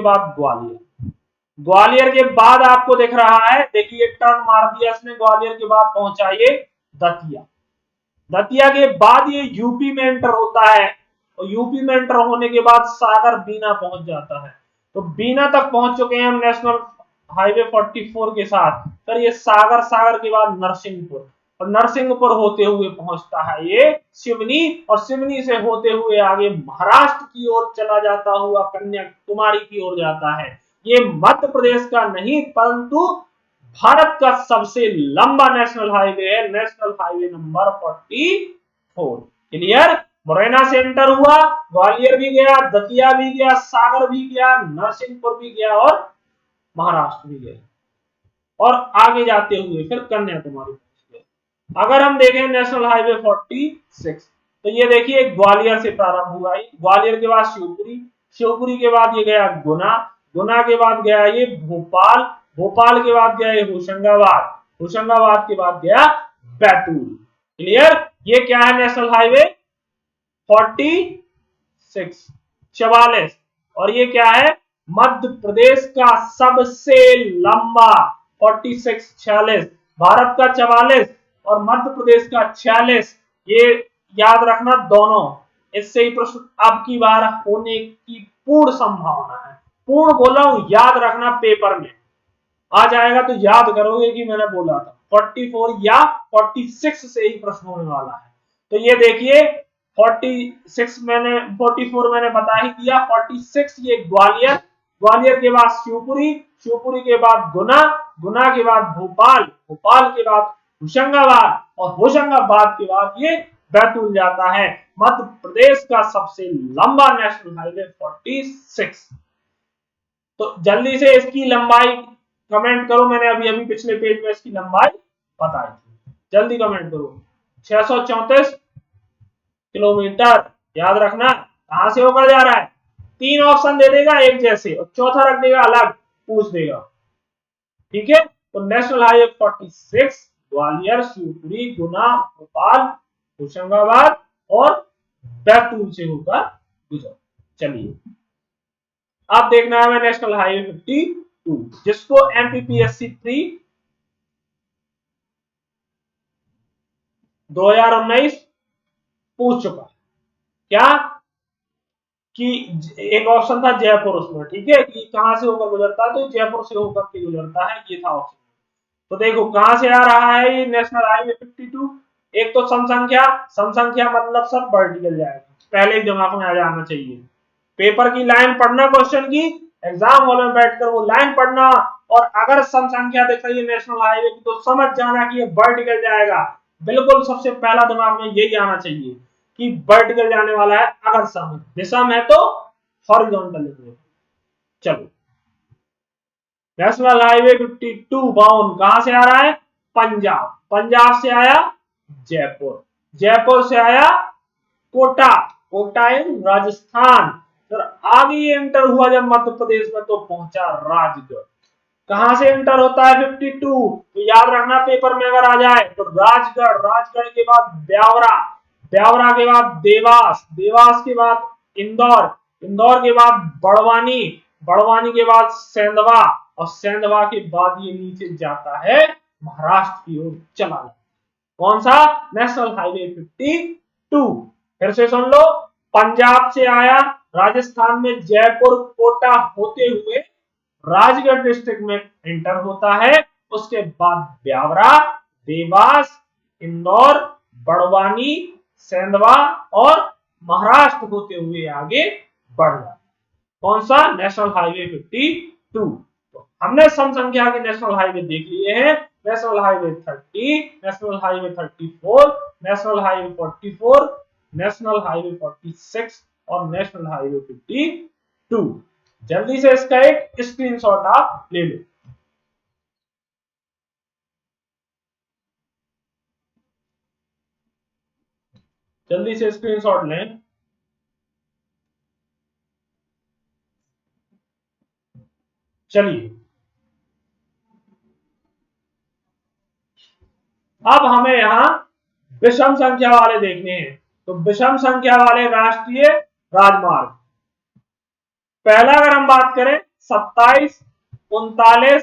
बाद ग्वालियर। ग्वालियर के बाद आपको दिख रहा है, देखिए टर्न मार दिया इसने, ग्वालियर के बाद पहुंचा ये दतिया। दतिया के बाद ये यूपी में एंटर होता है, और यूपी में एंटर होने के बाद सागर बीना पहुंच जाता है। तो बीना तक पहुंच चुके हैं हम नेशनल हाईवे 44 के साथ। फिर ये सागर के बाद नरसिंहपुर, और नरसिंहपुर होते हुए पहुंचता है ये सिवनी, और सिवनी से होते हुए आगे महाराष्ट्र की ओर चला जाता हुआ कन्याकुमारी की ओर जाता है। ये मध्य प्रदेश का नहीं परंतु भारत का सबसे लंबा नेशनल हाईवे है, national highway number 44। Clear? Morena से एंटर हुआ, ग्वालियर भी गया, दतिया भी गया, सागर भी गया, नरसिंहपुर भी गया और महाराष्ट्र भी गया, और आगे जाते हुए फिर कन्याकुमारी पहुंच गया। अगर हम देखें नेशनल हाईवे 46, तो ये देखिए ग्वालियर से प्रारंभ हुआ है, ग्वालियर के बाद शिवपुरी, शिवपुरी के बाद ये गया गुना, गुना के बाद गया ये भोपाल, भोपाल के बाद गया ये होशंगाबाद, होशंगाबाद के बाद गया बैतूल। क्लियर? ये क्या है नेशनल हाईवे 46, 44। और ये क्या है? मध्य प्रदेश का सबसे लंबा 46, 46, भारत का 44 और मध्य प्रदेश का 46। ये याद रखना दोनों, इससे ही प्रश्न अब की बार होने की पूर्ण संभावना है। पूर्ण बोला हूं, याद रखना पेपर में आ जाएगा तो याद करोगे कि मैंने बोला था 44 या 46 से ही प्रश्न होने वाला है। तो ये देखिए 46 मैंने 44 मैंने बता ही दिया, 46 ये ग्वालियर, ग्वालियर के बाद शिवपुरी, शिवपुरी के बाद गुना, गुना के बाद भोपाल, भोपाल के बाद होशंगाबाद और होशंगाबाद के बाद ये बैतूल जाता है। मध्य प्रदेश का सबसे लंबा नेशनल हाईवे 46। तो जल्दी से इसकी लंबाई कमेंट करो, मैंने अभी अभी पिछले पेज में इसकी लंबाई बताई थी, जल्दी कमेंट करो। 634 किलोमीटर, याद रखना। कहां से होकर जा रहा है? 3 ऑप्शन दे देगा एक जैसे और चौथा रख देगा अलग, पूछ देगा। ठीक है, तो नेशनल हाईवे 46 ग्वालियर, शिवपुरी, गुना, भोपाल, होशंगाबाद और बैतूल से होकर गुजर। चलिए अब देखना है नेशनल हाईवे 52, जिसको एमपीपीएससी 3 2019 पूछ चुका। क्या कि एक ऑप्शन था जयपुर उसमें, ठीक है, कि कहां से होकर गुजरता है, तो जयपुर से होकर के गुजरता है, ये था ऑप्शन। तो देखो कहां से आ रहा है ये नेशनल हाईवे 52। एक तो सम संख्या, सम संख्या मतलब सब वर्टिकल जाएगा, पहले ही दिमाग में आ जाना चाहिए। पेपर की लाइन पढ़ना, क्वेश्चन की एग्जाम हॉल में बैठकर वो लाइन पढ़ना, और अगर सम संख्या दिख रही है नेशनल हाईवे की तो समझ जाना कि ये वर्टिकल जाएगा। बिल्कुल सबसे पहला दिमाग में यही आना चाहिए कि वर्टिकल जाने वाला है, अगर सम है, विषम है तो हॉरिजॉन्टल लिखो। चलो नेशनल हाईवे 52 बाउंड कहां से आ रहा है? पंजाब, पंजाब से आया जयपुर, जयपुर से आया कोटा, कोटा इन राजस्थान, फिर आगे ये एंटर हुआ जब मध्य प्रदेश में तो पहुंचा राजगढ़। कहां से एंटर होता है 52? तो याद रखना पेपर में अगर आ जाए तो राजगढ़, राजगढ़ के बाद ब्यावरा, ब्यावरा के बाद देवास, देवास के बाद इंदौर, इंदौर के बाद बड़वानी, बड़वानी के बाद सेंधवा और सेंधवा के बाद ये नीचे जाता है महाराष्ट्र की ओर चला जाता। कौन सा? National highway 52। फिर से सुन लो, पंजाब से आया, राजस्थान में जयपुर कोटा होते हुए राजगढ़ डिस्ट्रिक्ट में एंटर होता है, उसके बाद ब्यावरा, देवास, इंदौर, बड़वानी, सेंधवा और महाराष्ट्र होते हुए आगे बढ़ जाता है। कौन सा? National highway 52। तो हमने सम संख्या के नेशनल हाईवे देख लिए हैं, national highway 30, national highway 34, national highway 44, national highway 46 और नेशनल हाईवे 52। जल्दी से इसका एक स्क्रीनशॉट आप ले लो। जल्दी से स्क्रीनशॉट लें। चलिए अब हमें यहां विषम संख्या वाले देखने हैं, तो विषम संख्या वाले राष्ट्रीय राजमार्ग, पहला अगर हम बात करें 27, 39,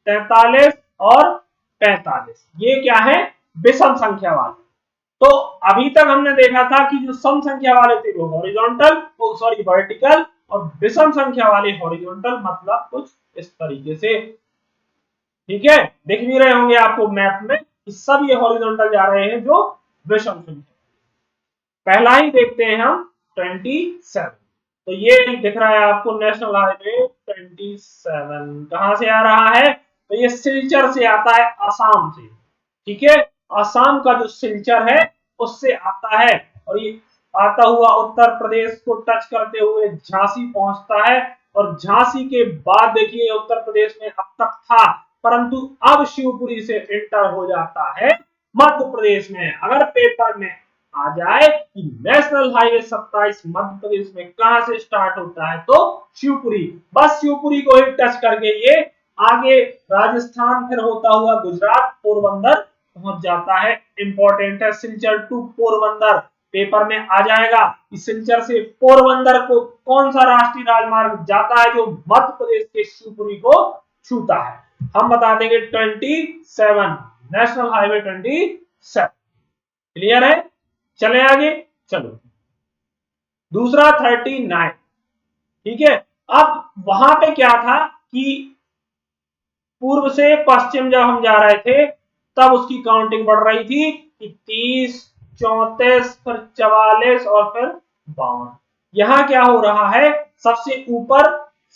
43 और 45, ये क्या है? विषम संख्या वाले। तो अभी तक हमने देखा था कि जो सम संख्या वाले थे वो हॉरिजॉन्टल, सॉरी वर्टिकल, और विषम संख्या वाले हॉरिजॉन्टल, मतलब कुछ इस तरीके से। ठीक है, दिख भी रहे होंगे आपको मैप में कि सब ये हॉरिजॉन्टल जा रहे हैं जो विषम संख्या। पहला ही देखते हैं हम 27, तो ये दिख रहा है आपको नेशनल हाईवे 27 कहां से आ रहा है? तो ये सिलचर से आता है, आसाम से। ठीक है, आसाम का जो सिलचर है उससे आता है, और ये आता हुआ उत्तर प्रदेश को टच करते हुए झांसी पहुंचता है, और झांसी के बाद देखिए उत्तर प्रदेश में अब तक था, परंतु अब शिवपुरी से एंटर हो जाता है मध्य प्रदेश में। अगर पेपर में आ जाए कि नेशनल हाईवे 27 मध्य प्रदेश में कहां से स्टार्ट होता है तो शिवपुरी, बस शिवपुरी को ही टच करके ये आगे राजस्थान, फिर होता हुआ गुजरात, पोरबंदर पहुंच जाता है। इंपॉर्टेंट है, सिलचर टू पोरबंदर पेपर में आ जाएगा कि सिलचर से पोरबंदर को कौन सा राष्ट्रीय राजमार्ग जाता है जो मध्य प्रदेश के शिवपुरी को छूता है। हम बता देंगे 27, नेशनल हाईवे 27। क्लियर है? चले आगे, चलो दूसरा 39। ठीक है, अब वहां पे क्या था कि पूर्व से पश्चिम जब हम जा रहे थे तब उसकी काउंटिंग बढ़ रही थी कि 30, 34, फिर 44 और फिर 52। यहां क्या हो रहा है, सबसे ऊपर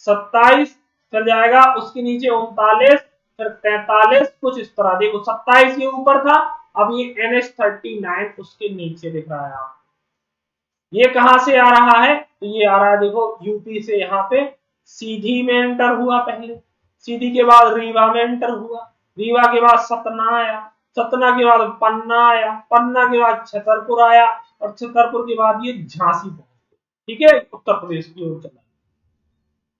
27 फिर जाएगा, उसके नीचे 39, फिर 43, कुछ इस तरह। देखो 27 ये ऊपर था, अब ये NH39 उसके नीचे दिख रहा है। आप ये कहां से आ रहा है तो ये आ रहा है, देखो यूपी से। यहाँ पे सीधी में एंटर हुआ, पहले सीधी के बाद रीवा में एंटर हुआ, रीवा के बाद सतना आया, सतना के बाद पन्ना आया, पन्ना के बाद छतरपुर आया, और छतरपुर के बाद ये झांसी पहुंच। ठीक है, उत्तर प्रदेश की ओर चला।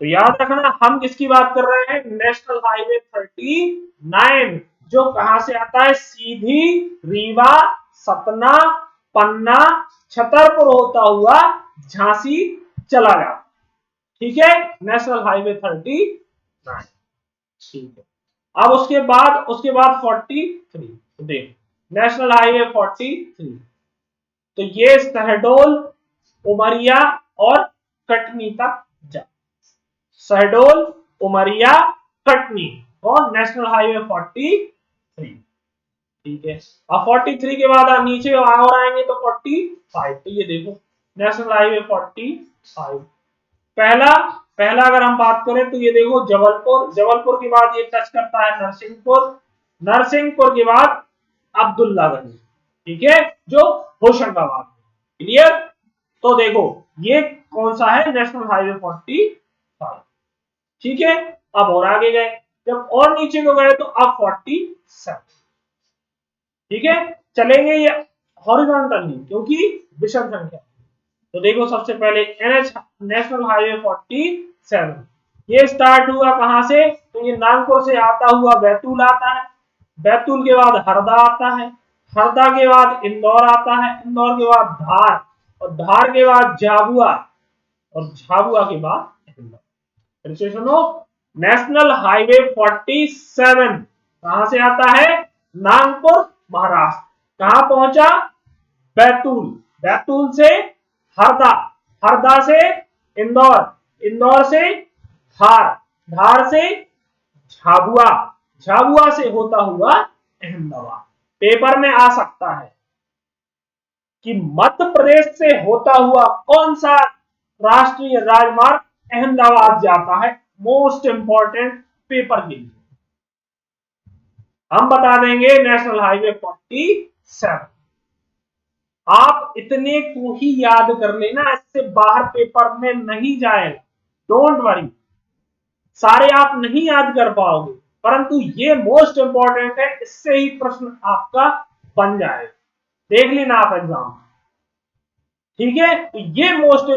तो याद रखना हम किसकी बात कर रहे हैं, नेशनल हाईवे 39, जो कहां से आता है, सीधी रीवा, सतना, पन्ना, छतरपुर होता हुआ झांसी चला जाता। ठीक है, नेशनल हाईवे 39। ठीक है, अब उसके बाद 43 देख, नेशनल हाईवे 43। तो ये शहडोल, उमरिया और कटनी तक जा, शहडोल, उमरिया, कटनी और नेशनल हाईवे 43। ठीक है, अब 43 के बाद आप नीचे और आएंगे तो 45। तो ये देखो नेशनल हाईवे 45। पहला पहला अगर हम बात करें तो ये देखो जबलपुर, जबलपुर के बाद ये टच करता है नरसिंहपुर, नरसिंहपुर के बाद अब्दुल्लागंज। ठीक है, जो होशंगाबाद। क्लियर? तो देखो ये कौन सा है, नेशनल हाईवे 45। ठीक है, अब और आगे गए, जब और नीचे को गए तो अब 47। ठीक है, चलेंगे ये हॉरिजॉन्टली क्योंकि विषम संख्या। तो देखो सबसे पहले एनएच, नेशनल हाईवे 47, ये स्टार्ट हुआ कहां से, तो ये नागपुर से आता हुआ बैतूल आता है, बैतूल के बाद हरदा आता है, हरदा के बाद इंदौर आता है, इंदौर के बाद धार, और धार के बाद झाबुआ, और झाबुआ के बाद फिर से सुनो, नेशनल हाईवे 47 कहां से आता है, नागपुर, महाराष्ट्र। कहां पहुंचा, बैतूल, बैतूल से हरदा, हरदा से इंदौर, इंदौर से धार, धार से झाबुआ, झाबुआ से होता हुआ अहमदाबाद। पेपर में आ सकता है कि मध्य प्रदेश से होता हुआ कौन सा राष्ट्रीय राजमार्ग अहमदाबाद जाता है। मोस्ट इंपॉर्टेंट पेपर के लिए हम बता देंगे नेशनल हाईवे 47। आप इतने को ही याद कर लेना, इससे बाहर पेपर में नहीं जाएगा। डोंट वरी, सारे आप नहीं याद कर पाओगे, परंतु ये मोस्ट इंपॉर्टेंट है, इससे ही प्रश्न आपका बन जाएगा। देख लेना आप एग्जाम। ठीक है, तो ये मोस्ट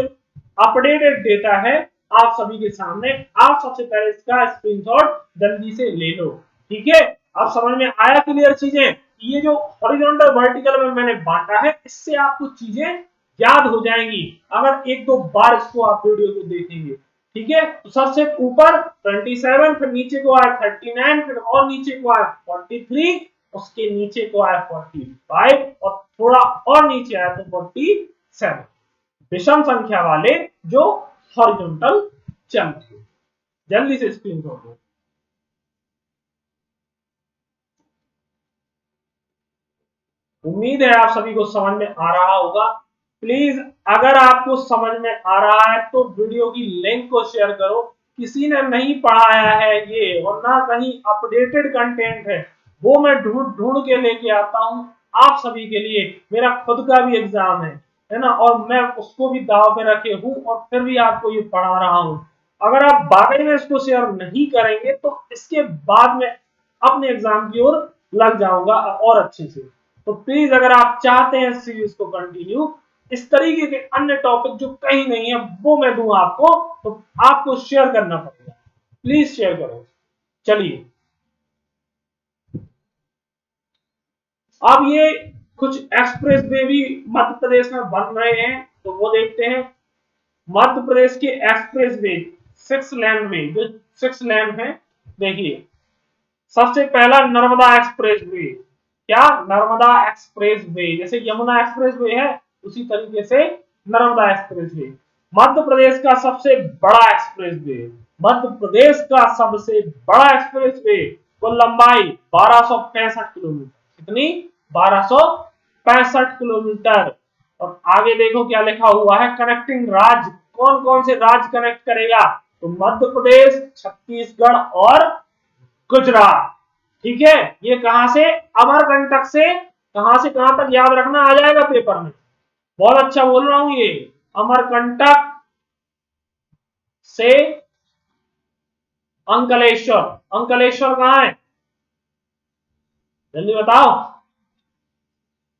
अपडेटेड डेटा है आप सभी के सामने। आप सबसे पहले इसका स्क्रीनशॉट जल्दी से ले लो। ठीक है, अब समझ में आया क्लियर चीजें? ये जो हॉरिजॉन्टल वर्टिकल में मैंने बांटा है, इससे आपको चीजें याद हो जाएंगी अगर एक दो बार इसको आप वीडियो को देखेंगे। ठीक है, तो सबसे ऊपर 27, फिर नीचे को आया 39, फिर और नीचे को आया 43, उसके नीचे को आया 45, और थोड़ा और नीचे आया तो 47। विषम संख्या वाले जो हॉरिजॉन्टल चल थे। जल्दी से स्क्रीनशॉट लो। उम्मीद है आप सभी को समझ में आ रहा होगा। प्लीज अगर आपको समझ में आ रहा है तो वीडियो की लिंक को शेयर करो। किसी ने नहीं पढ़ाया है ये, और ना कहीं अपडेटेड कंटेंट है, वो मैं ढूंढ ढूंढ के लेके आता हूं आप सभी के लिए। मेरा खुद का भी एग्जाम है ना, और मैं उसको भी दाव पे रखे हूं और फिर भी आपको ये पढ़ा रहा हूं। अगर आप वाकई में इसको शेयर नहीं करेंगे तो इसके बाद में अपने एग्जाम की ओर लग जाऊंगा और अच्छे से। तो प्लीज अगर आप चाहते हैं इस सीरीज को कंटिन्यू, इस तरीके के अन्य टॉपिक जो कहीं नहीं है वो मैं दूंगा आपको, तो आपको शेयर करना पड़ेगा। प्लीज शेयर करो। चलिए, अब ये कुछ एक्सप्रेस वे भी मध्य प्रदेश में बन रहे हैं, तो वो देखते हैं। मध्य प्रदेश के एक्सप्रेस वे 6 लेन में, जो 6 लेन है, देखिए सबसे पहला नर्मदा एक्सप्रेस वे। क्या? नर्मदा एक्सप्रेस वे, जैसे यमुना एक्सप्रेस वे है उसी तरीके से नर्मदा एक्सप्रेस वे। मध्य प्रदेश का सबसे बड़ा एक्सप्रेस वे, मध्य प्रदेश का सबसे बड़ा एक्सप्रेस वे, कुल लंबाई 1265 किलोमीटर। कितनी? 1265 किलोमीटर। और आगे देखो क्या लिखा हुआ है, कनेक्टिंग राज्य। कौन कौन से राज्य कनेक्ट करेगा? तो मध्य प्रदेश, छत्तीसगढ़ और गुजरात। ठीक है, ये कहां से? अमरकंटक से। कहां से कहां तक याद रखना, आ जाएगा पेपर में। बहुत अच्छा बोल रहा हूं ये। अमरकंटक से अंकलेश्वर। अंकलेश्वर कहां है? जल्दी बताओ।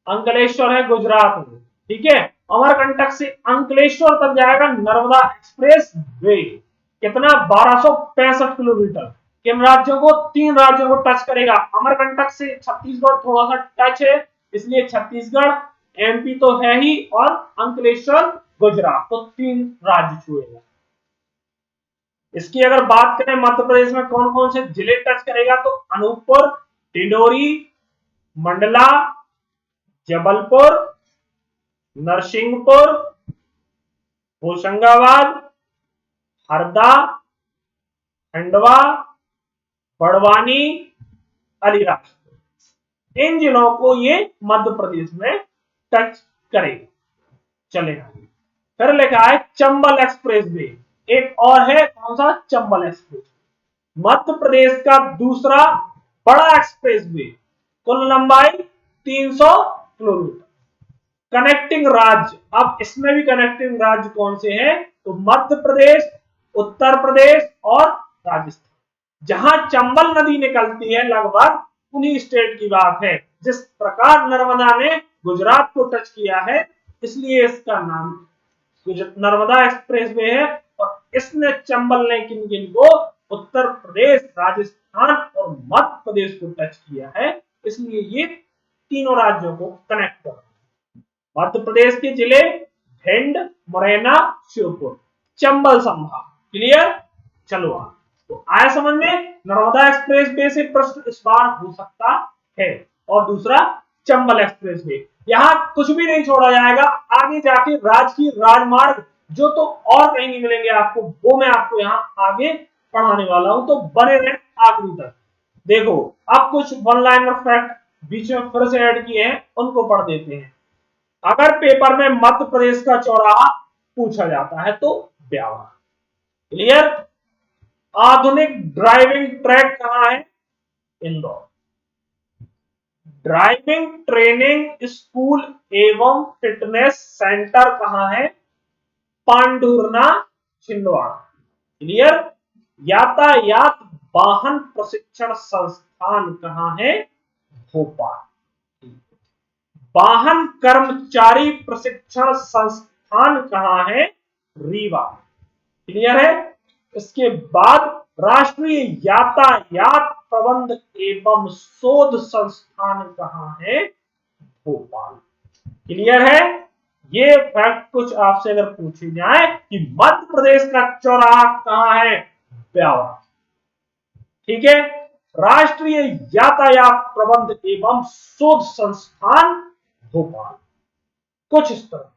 अंकलेश्वर है गुजरात में। ठीक है, अमरकंटक से अंकलेश्वर तक जाएगा नर्मदा एक्सप्रेस वे। कितना? 1265 किलोमीटर। किन राज्यों को? 3 राज्यों को टच करेगा। अमरकंटक से छत्तीसगढ़ थोड़ा सा टच है, इसलिए छत्तीसगढ़, एमपी तो है ही, और अंकलेश्वर गुजरात, तो 3 राज्य छुएगा। इसकी अगर बात करें मध्य प्रदेश में कौन कौन से जिले टच करेगा, तो अनूपपुर, डिंडोरी, मंडला, जबलपुर, नरसिंहपुर, होशंगाबाद, हरदा, खंडवा, बड़वानी, अलीराजपुर। इन जिलों को ये मध्य प्रदेश में टच करेगा। चलेगा। फिर लिखा है चंबल एक्सप्रेस वे। एक और है, कौन सा? चंबल एक्सप्रेस। मध्य प्रदेश का दूसरा बड़ा एक्सप्रेस वे, कुल लंबाई 300 किलोमीटर। कनेक्टिंग राज्य, अब इसमें भी कनेक्टिंग राज्य कौन से हैं? तो मध्य प्रदेश, उत्तर प्रदेश और राजस्थान। जहां चंबल नदी निकलती है लगभग उन्हीं स्टेट की बात है। जिस प्रकार नर्मदा ने गुजरात को टच किया है, इसलिए इसका नाम नर्मदा एक्सप्रेस वे है। और इसने चंबल ने किन किन को? उत्तर प्रदेश, राजस्थान और मध्य प्रदेश को टच किया है, इसलिए ये तीनों राज्यों को कनेक्ट कर। मध्य प्रदेश के जिले भिंड, मुरैना, श्योपुर, चंबल संभाग। क्लियर? चलो आ, तो आया समझ में। नर्मदा एक्सप्रेस वे से प्रश्न इस बार हो सकता है। और दूसरा चंबल एक्सप्रेस वे। यहां कुछ भी नहीं छोड़ा जाएगा, आगे जाके राजकीय राजमार्ग जो तो और कहीं नहीं मिलेंगे आपको, वो मैं आपको यहां आगे पढ़ाने वाला हूं, तो बने रहे आखिरी तक। देखो, अब कुछ वन लाइनर फैक्ट बीच में फिर से ऐड किए हैं, उनको पढ़ देते हैं। अगर पेपर में मध्य प्रदेश का चौराहा पूछा जाता है तो ब्यावर। क्लियर? आधुनिक ड्राइविंग ट्रैक कहां है? इंदौर। ड्राइविंग ट्रेनिंग स्कूल एवं फिटनेस सेंटर कहां है? पांडुरना, छिंदवाड़ा। क्लियर? यातायात वाहन प्रशिक्षण संस्थान कहां है? भोपाल। वाहन कर्मचारी प्रशिक्षण संस्थान कहां है? रीवा। क्लियर है? इसके बाद राष्ट्रीय यातायात प्रबंध एवं शोध संस्थान कहां है? भोपाल। क्लियर है? ये फैक्ट कुछ आपसे अगर पूछे जाए कि मध्य प्रदेश का चौराहा कहां है? ब्यावर। ठीक है, राष्ट्रीय यातायात प्रबंध एवं शोध संस्थान भोपाल। कुछ इस तरह,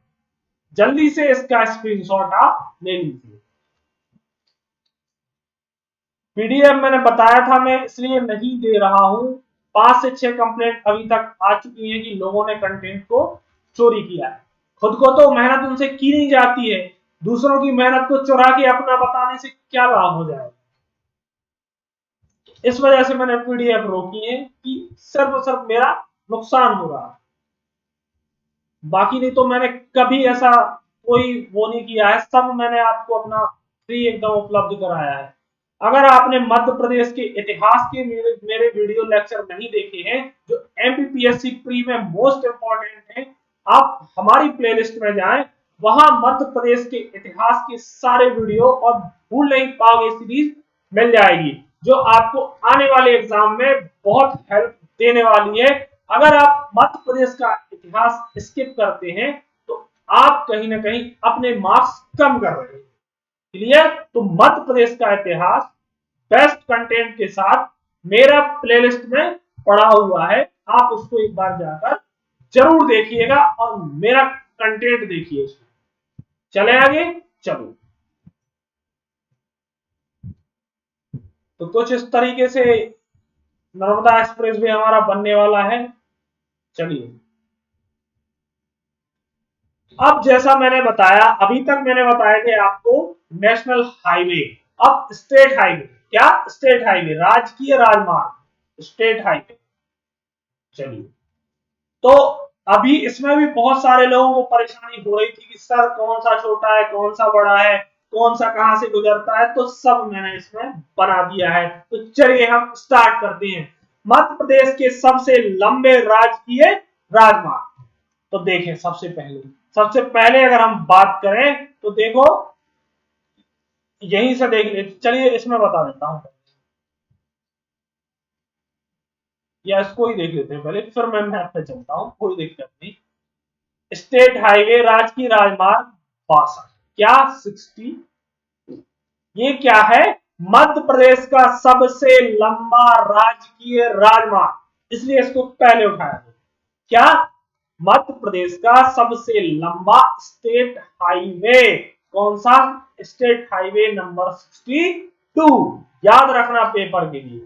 जल्दी से इसका स्क्रीनशॉट आप ले लीजिए। पीडीएफ मैंने बताया था, मैं इसलिए नहीं दे रहा हूं। 5 से 6 कंप्लेंट अभी तक आ चुकी है कि लोगों ने कंटेंट को चोरी किया है। खुद को तो मेहनत उनसे की नहीं जाती है, दूसरों की मेहनत को चुरा के अपना बताने से क्या लाभ हो जाएगा। इस वजह से मैंने पीडीएफ रोकी है कि सिर्फ मेरा नुकसान हो रहा है। बाकी नहीं तो मैंने कभी ऐसा कोई वो नहीं किया है, सब मैंने आपको अपना फ्री एकदम उपलब्ध कराया है। अगर आपने मध्य प्रदेश के इतिहास के मेरे वीडियो लेक्चर नहीं देखे हैं जो एमपीपीएससी प्री में मोस्ट इंपॉर्टेंट है, आप हमारी प्लेलिस्ट में जाएं, वहां मध्य प्रदेश के इतिहास के सारे वीडियो और भूल नहीं पाओगे सीरीज मिल जाएगी, जो आपको आने वाले एग्जाम में बहुत हेल्प देने वाली है। अगर आप मध्य प्रदेश का इतिहास स्किप करते हैं तो आप कहीं ना कहीं अपने मार्क्स कम कर रहे हैं। क्लियर? तो मध्य प्रदेश का इतिहास बेस्ट कंटेंट के साथ मेरा प्लेलिस्ट में पड़ा हुआ है, आप उसको एक बार जाकर जरूर देखिएगा और मेरा कंटेंट देखिए। चले आगे, चलो। तो कुछ इस तरीके से नर्मदा एक्सप्रेस भी हमारा बनने वाला है। चलिए, अब जैसा मैंने बताया, अभी तक मैंने बताए थे आपको नेशनल हाईवे, अब स्टेट हाईवे। क्या? स्टेट हाईवे, राजकीय राजमार्ग, स्टेट हाईवे। चलिए, तो अभी इसमें भी बहुत सारे लोगों को परेशानी हो रही थी कि सर कौन सा छोटा है, कौन सा बड़ा है, कौन सा कहां से गुजरता है, तो सब मैंने इसमें बना दिया है। तो चलिए हम स्टार्ट करते हैं। मध्य प्रदेश के सबसे लंबे राजकीय राजमार्ग, तो देखें सबसे पहले अगर हम बात करें तो देखो, यहीं से देख ले। चलिए इसमें बता देता हूं, या इसको ही देख लेते हैं पहले, फिर मैं मैप पे चलता हूं, कोई दिक्कत नहीं। स्टेट हाईवे राजकीय राजमार्ग 62, क्या 60, ये क्या है? मध्य प्रदेश का सबसे लंबा राजकीय राजमार्ग, इसलिए इसको पहले उठाया। क्या? मध्य प्रदेश का सबसे लंबा स्टेट हाईवे, कौन सा? स्टेट हाईवे नंबर 62, याद रखना पेपर के लिए।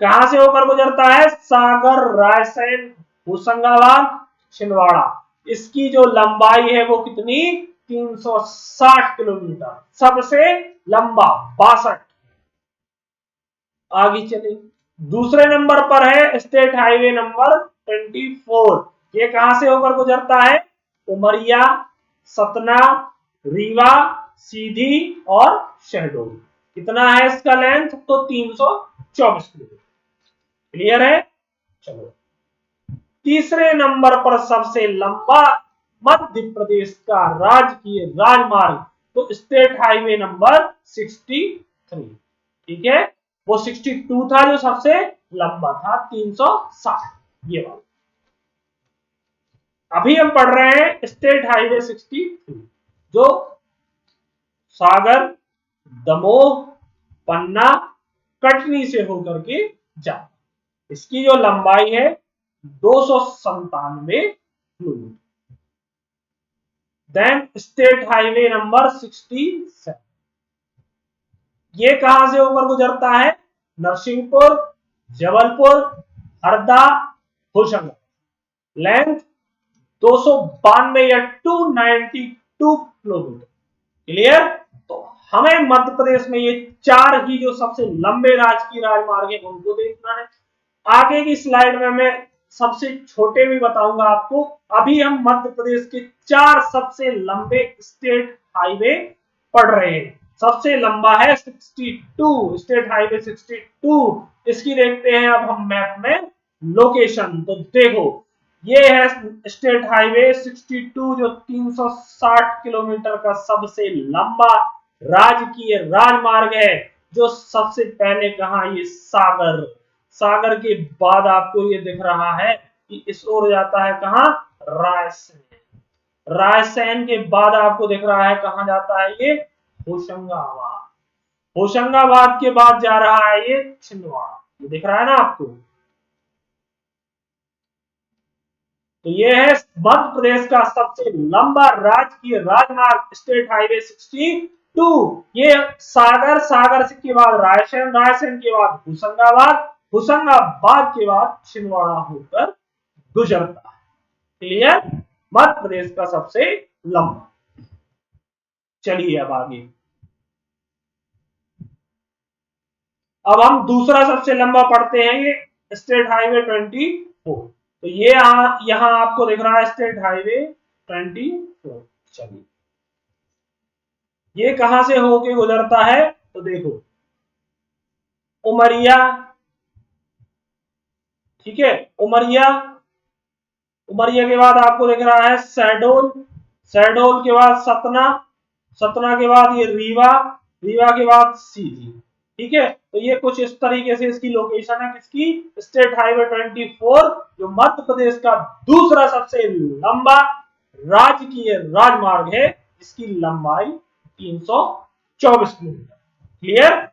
कहां से होकर गुजरता है? सागर, रायसेन, होशंगाबाद, छिंदवाड़ा। इसकी जो लंबाई है वो कितनी? 360 किलोमीटर, सबसे लंबा 62। आगे चले, दूसरे नंबर पर है स्टेट हाईवे नंबर 24। ये कहां से होकर गुजरता है? उमरिया, सतना, रीवा, सीधी और शहडोल। कितना है इसका लेंथ? तो 324 किलोमीटर। क्लियर है? चलो, तीसरे नंबर पर सबसे लंबा मध्य प्रदेश का राजकीय राजमार्ग, तो स्टेट हाईवे नंबर 63। ठीक है, वो 62 था जो सबसे लंबा था, 360, ये वाला। अभी हम पढ़ रहे हैं स्टेट हाईवे 63, जो सागर, दमोह, पन्ना, कटनी से होकर के जाता। इसकी जो लंबाई है 297 kilometre. Then state highway number 67, ये कहां से होकर गुजरता है? नरसिंहपुर, जबलपुर, हरदा, होशंगाबाद। लेंथ 292 या 292 किलोमीटर। क्लियर? तो हमें मध्य प्रदेश में ये चार ही जो सबसे लंबे राजकीय राजमार्ग है उनको देखना है। आगे की स्लाइड में मैं सबसे छोटे भी बताऊंगा आपको। अभी हम मध्य प्रदेश के चार सबसे लंबे स्टेट हाईवे पढ़ रहे हैं। सबसे लंबा है 62, स्टेट हाईवे 62। इसकी देखते हैं अब हम मैप में लोकेशन। तो देखो, ये है स्टेट हाईवे 62 जो 360 किलोमीटर का सबसे लंबा राजकीय राजमार्ग है, जो सबसे पहले कहा? ये सागर। सागर के बाद आपको ये दिख रहा है कि इस ओर जाता है कहां? रायसेन। रायसेन के बाद आपको दिख रहा है कहां जाता है? ये होशंगाबाद। होशंगाबाद के बाद जा रहा है ये छिंदवाड़ा। ये दिख रहा है ना आपको? तो ये है मध्य प्रदेश का सबसे लंबा राजकीय राजमार्ग स्टेट हाईवे 62। ये सागर, सागर के बाद रायसेन, रायसेन के बाद होशंगाबाद, होशंगाबाद के बाद छिंदवाड़ा होकर गुजरता है। क्लियर? मध्य प्रदेश का सबसे लंबा। चलिए अब आगे, अब हम दूसरा सबसे लंबा पढ़ते हैं, ये स्टेट हाईवे 24। तो ये यहां आपको दिख रहा है स्टेट हाईवे 24। चलिए, ये कहां से होके गुजरता है? तो देखो, उमरिया, ठीक है, उमरिया। उमरिया के बाद आपको दिख रहा है शहडोल, शहडोल के बाद सतना, सतना के बाद ये रीवा, रीवा के बाद सीधी। ठीक है, तो ये कुछ इस तरीके से इसकी लोकेशन है किसकी, स्टेट हाईवे 24, जो मध्य प्रदेश का दूसरा सबसे लंबा राजकीय राजमार्ग है, जिसकी लंबाई 324 किलोमीटर। क्लियर,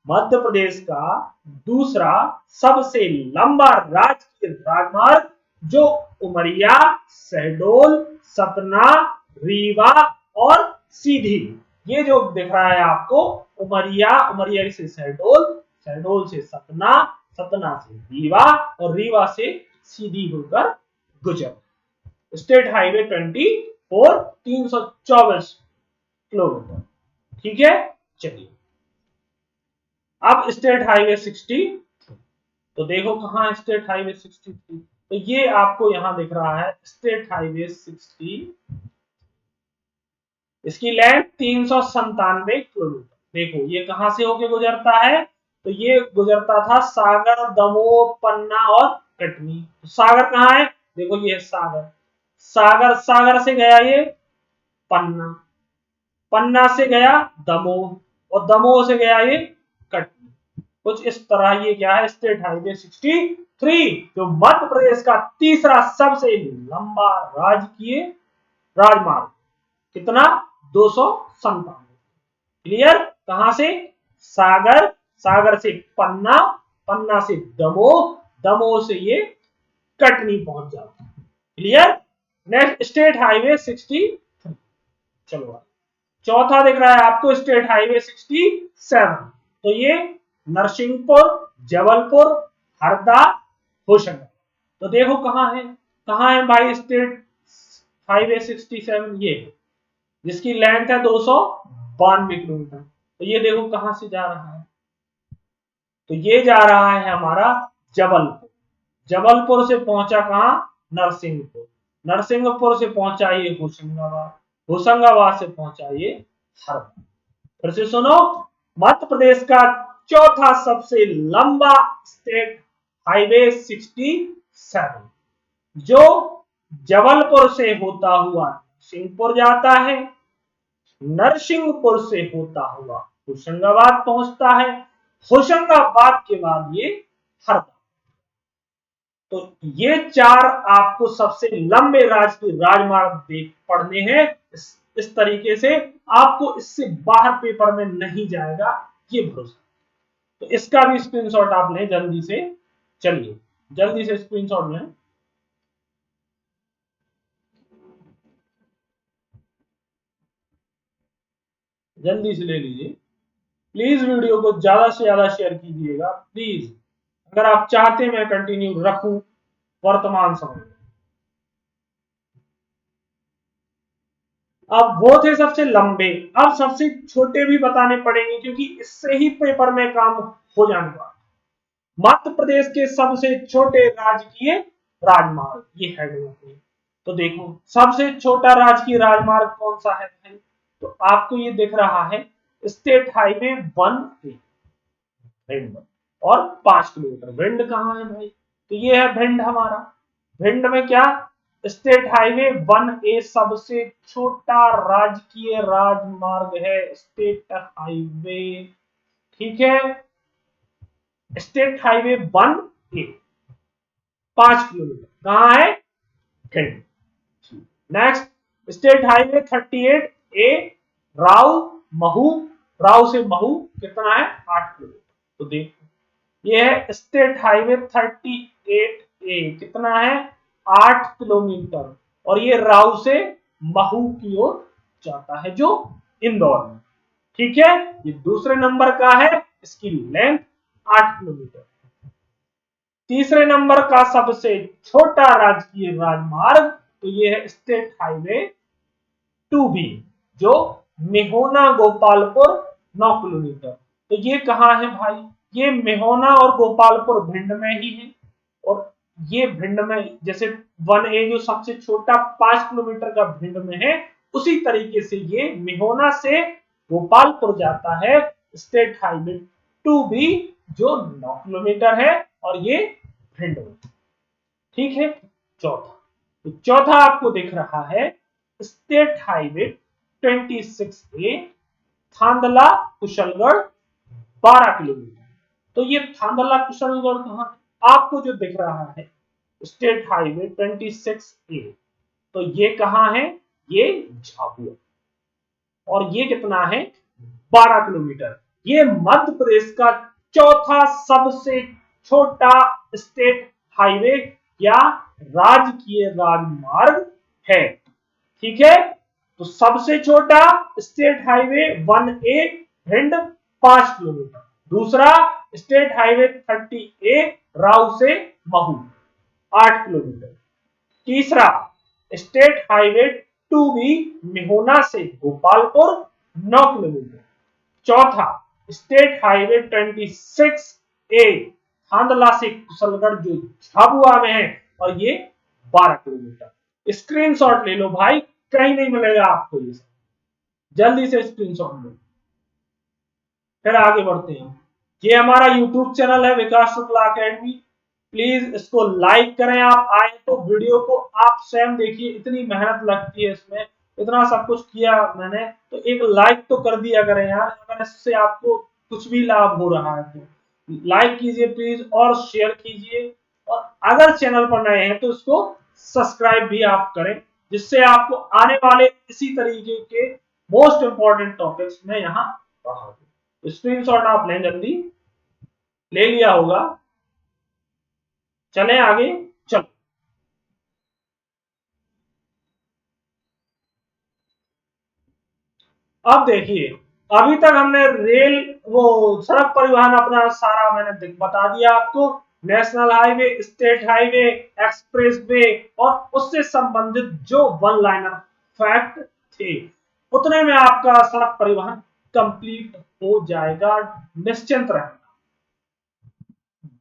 मध्य प्रदेश का दूसरा सबसे लंबा राजकीय राजमार्ग, जो उमरिया, शहडोल, सतना, रीवा और सीधी, ये जो दिख रहा है आपको, उमरिया, उमरिया से शहडोल, शहडोल से सतना, सतना से रीवा और रीवा से सीधी होकर गुजर। State highway 24, 324 kilometre. ठीक है, चलिए अब स्टेट हाईवे 60, तो देखो कहां है स्टेट हाईवे 63, तो ये आपको यहां दिख रहा है स्टेट हाईवे 60, इसकी लेंथ 397 किलोमीटर। देखो ये कहां से होके गुजरता है, तो ये गुजरता था सागर, दमोह, पन्ना और कटनी। तो सागर कहाँ है, देखो ये सागर, सागर, सागर से गया ये पन्ना, पन्ना से गया दमोह और दमोह से गया ये कटनी। कुछ इस तरह ये क्या है, स्टेट हाईवे 63, जो मध्य प्रदेश का तीसरा सबसे लंबा राजकीय राजमार्ग, कितना, 297। क्लियर, कहां से, सागर, सागर से पन्ना, पन्ना से दमोह, दमोह से ये कटनी पहुंच जाता है। Clear, next state highway 63। चलो चौथा दिख रहा है आपको स्टेट हाईवे 67, तो ये नरसिंहपुर, जबलपुर, हरदा, होशंगाबाद। तो देखो कहां है भाई स्टेट हाईवे 67, ये जिसकी लेंथ है 292 किलोमीटर। तो ये देखो कहां से जा रहा है, तो ये जा रहा है हमारा जबलपुर, जबलपुर से पहुंचा कहां, नरसिंहपुर, नरसिंहपुर से पहुंचा ये होशंगाबाद, होशंगाबाद से पहुंचा ये हरदा। फिर से सुनो, मध्य प्रदेश का चौथा सबसे लंबा स्टेट हाईवे 67, जो जबलपुर से होता हुआ नरसिंहपुर जाता है, नरसिंहपुर से होता हुआ होशंगाबाद पहुंचता है, होशंगाबाद के बाद ये हरदा। तो ये चार आपको सबसे लंबे राजकीय राजमार्ग देख पढ़ने हैं, इस तरीके से आपको इससे बाहर पेपर में नहीं जाएगा, ये भरोसा। तो इसका भी स्क्रीनशॉट आप लें जल्दी से, चलिए जल्दी से स्क्रीनशॉट लें, जल्दी से ले लीजिए। प्लीज वीडियो को ज्यादा से ज्यादा शेयर कीजिएगा प्लीज, अगर आप चाहते मैं कंटिन्यू रखूं वर्तमान समय में। अब वो थे सबसे लंबे, अब सबसे छोटे भी बताने पड़ेंगे, क्योंकि इससे ही पेपर में काम हो जाने वाला। मध्य प्रदेश के सबसे छोटे राजकीय राजमार्ग, ये हेडलाइन। तो देखो सबसे छोटा राजकीय राजमार्ग कौन सा है भाई, तो आपको ये दिख रहा है स्टेट हाईवे 1A, भिंड, और 5 किलोमीटर। भिंड कहाँ है भाई, तो ये है भिंड हमारा। भिंड में क्या, स्टेट हाईवे 1A सबसे छोटा राजकीय राजमार्ग है, स्टेट हाईवे, ठीक है, स्टेट हाईवे 1A 5 किलोमीटर कहां है, Bhind. Next state highway 38A Rao Mhow, Rao से महू कितना है, 8 किलोमीटर। तो देखो ये है स्टेट हाईवे 38A, कितना है, 8 किलोमीटर, और ये राव से महू की ओर जाता है, जो इंदौर में। ठीक है, ये दूसरे नंबर का है, इसकी लेंथ 8 किलोमीटर। तीसरे नंबर का सबसे छोटा राजकीय राजमार्ग, तो ये है स्टेट हाईवे 2B, जो मेहोना गोपालपुर 9 किलोमीटर। तो ये कहां है भाई, ये मेहोना और गोपालपुर भिंड में ही है, और ये भिंड में जैसे 1A जो सबसे छोटा 5 किलोमीटर का भिंड में है, उसी तरीके से ये मेहोना से गोपालपुर जाता है, स्टेट हाईवे टू बी जो 9 किलोमीटर है और ये हिंडौन। ठीक है। चौथा, तो चौथा आपको दिख रहा है state highway 26A Thandla Kushalgarh 12 kilometre. तो ये थांदला कुशलगढ़ कहां है? आपको जो दिख रहा है स्टेट हाईवे 26A, तो ये कहां है? ये झाबुआ। और ये कितना है? 12 किलोमीटर। ये मध्य प्रदेश का चौथा सबसे छोटा स्टेट हाईवे या राजकीय राजमार्ग है। ठीक है। तो सबसे छोटा state highway 1A hind 5 kilometre. दूसरा स्टेट हाईवे 30A राव से महू 8 किलोमीटर। तीसरा स्टेट हाईवे 2B मेहोना से गोपालपुर 9 किलोमीटर। चौथा स्टेट हाईवे 26A थांदला से कुशलगढ़ जो झाबुआ में है और ये 12 किलोमीटर। स्क्रीनशॉट ले लो भाई, कहीं नहीं मिलेगा आपको ये सब, जल्दी से स्क्रीनशॉट लो। फिर आगे बढ़ते हैं। ये हमारा यूट्यूब चैनल है विकास शुक्ला अकेडमी। प्लीज इसको लाइक करें। आप आए तो वीडियो को आप स्वयं देखिए, इतनी मेहनत लगती है इसमें, इतना सब कुछ किया मैंने, तो एक लाइक तो कर दिया करें यार। अगर इससे आपको कुछ भी लाभ हो रहा है तो लाइक कीजिए प्लीज और शेयर कीजिए। और अगर चैनल पर नए हैं तो इसको सब्सक्राइब भी आप करें, जिससे आपको आने वाले इसी तरीके के मोस्ट इंपॉर्टेंट टॉपिक्स में यहाँ पढ़ा दूं। स्क्रीनशॉट आप लें, जल्दी ले लिया होगा। चलें आगे। चलो, अब देखिए, अभी तक हमने रेल वो सड़क परिवहन अपना सारा मैंने बता दिया आपको। National highway, state highway, express way और उससे संबंधित जो वन लाइनर फैक्ट थे, उतने में आपका सड़क परिवहन कंप्लीट हो जाएगा, निश्चिंत रहना।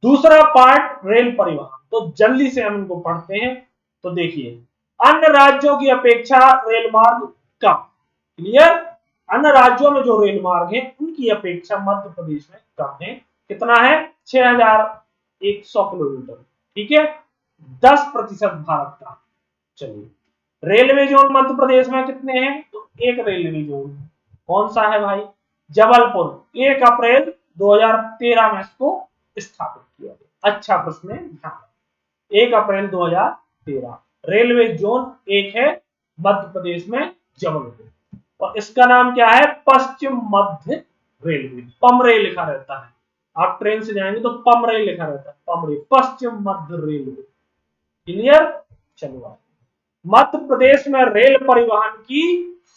दूसरा पार्ट रेल परिवहन, तो जल्दी से हम इनको पढ़ते हैं। तो देखिए, अन्य राज्यों की अपेक्षा रेल मार्ग कम। क्लियर? अन्य राज्यों में जो रेल मार्ग है उनकी अपेक्षा मध्य प्रदेश में कम है। कितना है? 6100 किलोमीटर। ठीक है, 10% भारत का। चलिए, रेलवे जोन मध्य प्रदेश में कितने हैं? तो एक रेलवे जोन। कौन सा है भाई? जबलपुर। 1 अप्रैल 2013 में इसको स्थापित किया गया। अच्छा प्रश्न है, ध्यान। 1 अप्रैल 2013 रेलवे जोन 1 है मध्य प्रदेश में, जबलपुर। और इसका नाम क्या है? पश्चिम मध्य रेलवे। पमरे लिखा रहता है, आप ट्रेन से जाएंगे तो पमरे लिखा रहता है, पमरे, पश्चिम मध्य रेलवे। क्लियर? चलो, मध्य प्रदेश में रेल परिवहन की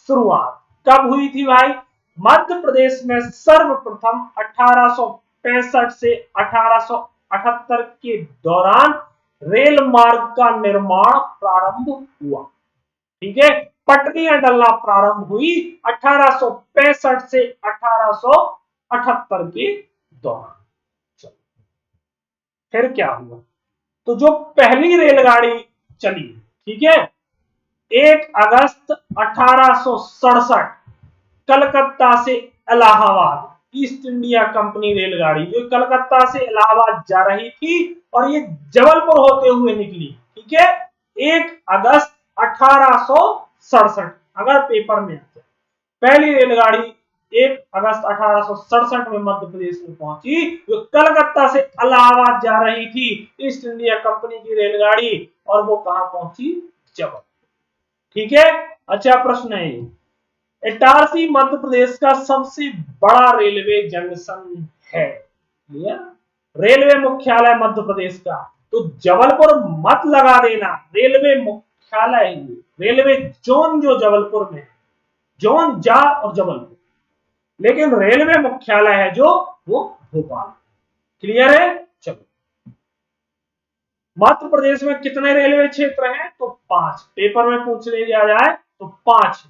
शुरुआत कब हुई थी भाई? मध्य प्रदेश में सर्वप्रथम 1865 से 1878 के दौरान रेल मार्ग का निर्माण प्रारंभ हुआ। ठीक है, पटरियां डलना प्रारंभ हुई 1865 से 1878 के दौरान। फिर क्या हुआ? तो जो पहली रेलगाड़ी चली, ठीक है, 1 अगस्त 1867 कलकत्ता से इलाहाबाद, ईस्ट इंडिया कंपनी रेलगाड़ी जो कलकत्ता से इलाहाबाद जा रही थी और ये जबलपुर होते हुए निकली। ठीक है, 1 अगस्त 1867, अगर पेपर में आता है, पहली रेलगाड़ी 1 अगस्त 1867 में मध्य प्रदेश में पहुंची, जो कलकत्ता से इलाहाबाद जा रही थी, ईस्ट इंडिया कंपनी की रेलगाड़ी, और वो कहां पहुंची? जबलपुर। ठीक है। अच्छा प्रश्न है, इटारसी मध्य प्रदेश का सबसे बड़ा रेलवे जंक्शन है। क्लियर? रेलवे मुख्यालय मध्य प्रदेश का, तो जबलपुर मत लगा देना, रेलवे मुख्यालय, रेलवे जोन जो जबलपुर में है, जोन जा और जबलपुर, लेकिन रेलवे मुख्यालय है जो वो भोपाल। क्लियर है? चलो, मध्य प्रदेश में कितने रेलवे क्षेत्र हैं? तो 5। पेपर में पूछ लिया जाए तो 5।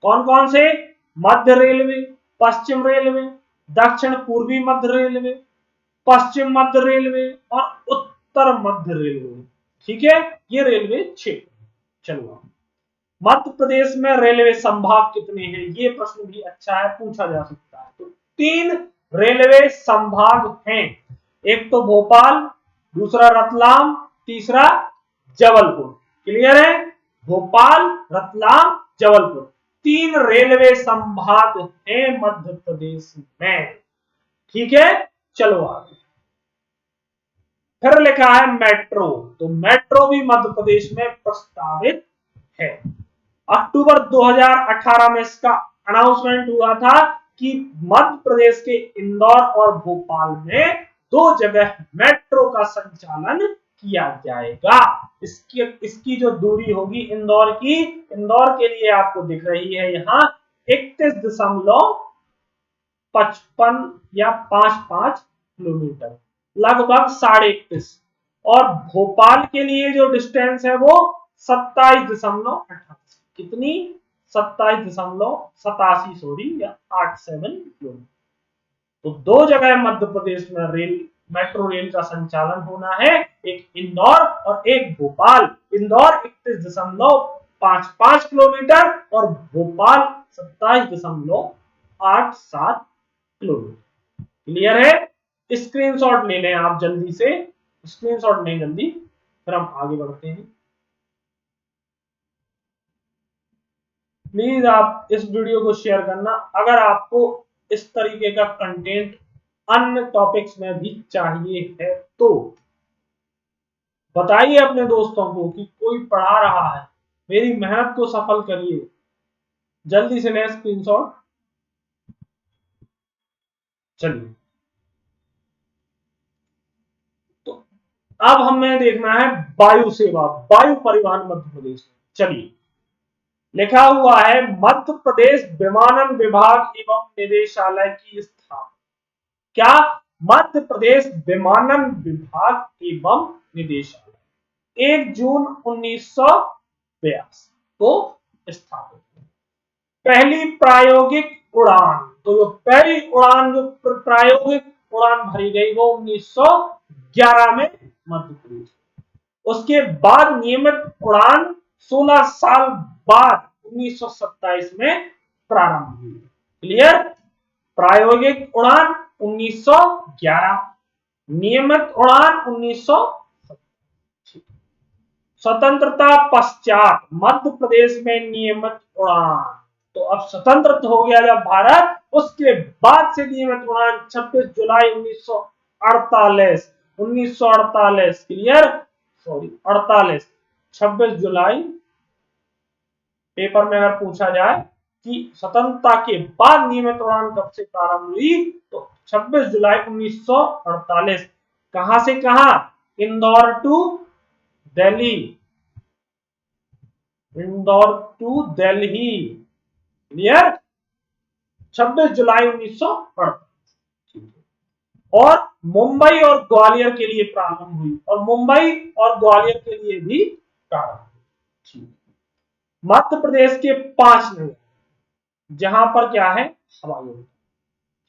कौन कौन से? मध्य रेलवे, पश्चिम रेलवे, दक्षिण पूर्वी मध्य रेलवे, पश्चिम मध्य रेलवे और उत्तर मध्य रेलवे। ठीक है, ये रेलवे क्षेत्र। चलो, मध्य प्रदेश में रेलवे संभाग कितने हैं? ये प्रश्न भी अच्छा है, पूछा जा सकता है। तो 3 रेलवे संभाग हैं। एक तो भोपाल, दूसरा रतलाम, तीसरा जबलपुर। क्लियर है? भोपाल, रतलाम, जबलपुर, 3 रेलवे संभाग हैं मध्य प्रदेश में। ठीक है, चलो आगे। फिर लिखा है मेट्रो, तो मेट्रो भी मध्य प्रदेश में प्रस्तावित है। अक्टूबर 2018 में इसका अनाउंसमेंट हुआ था कि मध्य प्रदेश के इंदौर और भोपाल में 2 जगह मेट्रो का संचालन किया जाएगा। इसकी जो दूरी होगी इंदौर की, इंदौर के लिए आपको दिख रही है यहां 31.55 या 55 किलोमीटर, लगभग 31.5। और भोपाल के लिए जो डिस्टेंस है वो 27.88, कितनी? 27.87 सॉरी, या 87 किलोमीटर। तो 2 जगह मध्य प्रदेश में मेट्रो रेल का संचालन होना है, एक इंदौर और एक भोपाल। इंदौर 31.55 किलोमीटर और भोपाल 27.87 किलोमीटर। क्लियर है? स्क्रीनशॉट ले लें आप जल्दी से, स्क्रीनशॉट लें जल्दी, फिर हम आगे बढ़ते हैं। प्लीज आप इस वीडियो को शेयर करना अगर आपको इस तरीके का कंटेंट अन्य टॉपिक्स में भी चाहिए है तो। बताइए अपने दोस्तों को कि कोई पढ़ा रहा है, मेरी मेहनत को सफल करिए। जल्दी से लें स्क्रीनशॉट। चलिए, तो अब हमें देखना है वायु सेवा, वायु परिवहन मध्य प्रदेश में। चलिए, लिखा हुआ है मध्य प्रदेश विमानन विभाग एवं निदेशालय की स्थापना। क्या? मध्य प्रदेश विमानन विभाग एवं निदेशालय 1 जून 1982 को स्थापित। पहली प्रायोगिक उड़ान, तो जो पहली उड़ान, जो प्रायोगिक उड़ान भरी गई वो 1911 में मध्य प्रदेश। उसके बाद नियमित उड़ान 16 साल बाद 1927 में प्रारंभ हुई। क्लियर? प्रायोगिक उड़ान 1911, नियमित उड़ान 1927। स्वतंत्रता पश्चात मध्य प्रदेश में नियमित उड़ान, तो अब स्वतंत्र हो गया जब भारत, उसके बाद से नियमित उड़ान 26 जुलाई 1948, 1948। क्लियर? सॉरी 48, 26 जुलाई। पेपर में अगर पूछा जाए कि स्वतंत्रता के बाद नियमित उड़ान कब से प्रारंभ हुई, तो 26 जुलाई 1948। कहां से कहां? Indore to Delhi, Indore to Delhi. Clear? 26 जुलाई 1948। और मुंबई और ग्वालियर के लिए प्रारंभ हुई, और मुंबई और ग्वालियर के लिए भी प्रारंभ हुई। मध्य प्रदेश के 5 नगर जहां पर क्या है? हवाई अड्डा।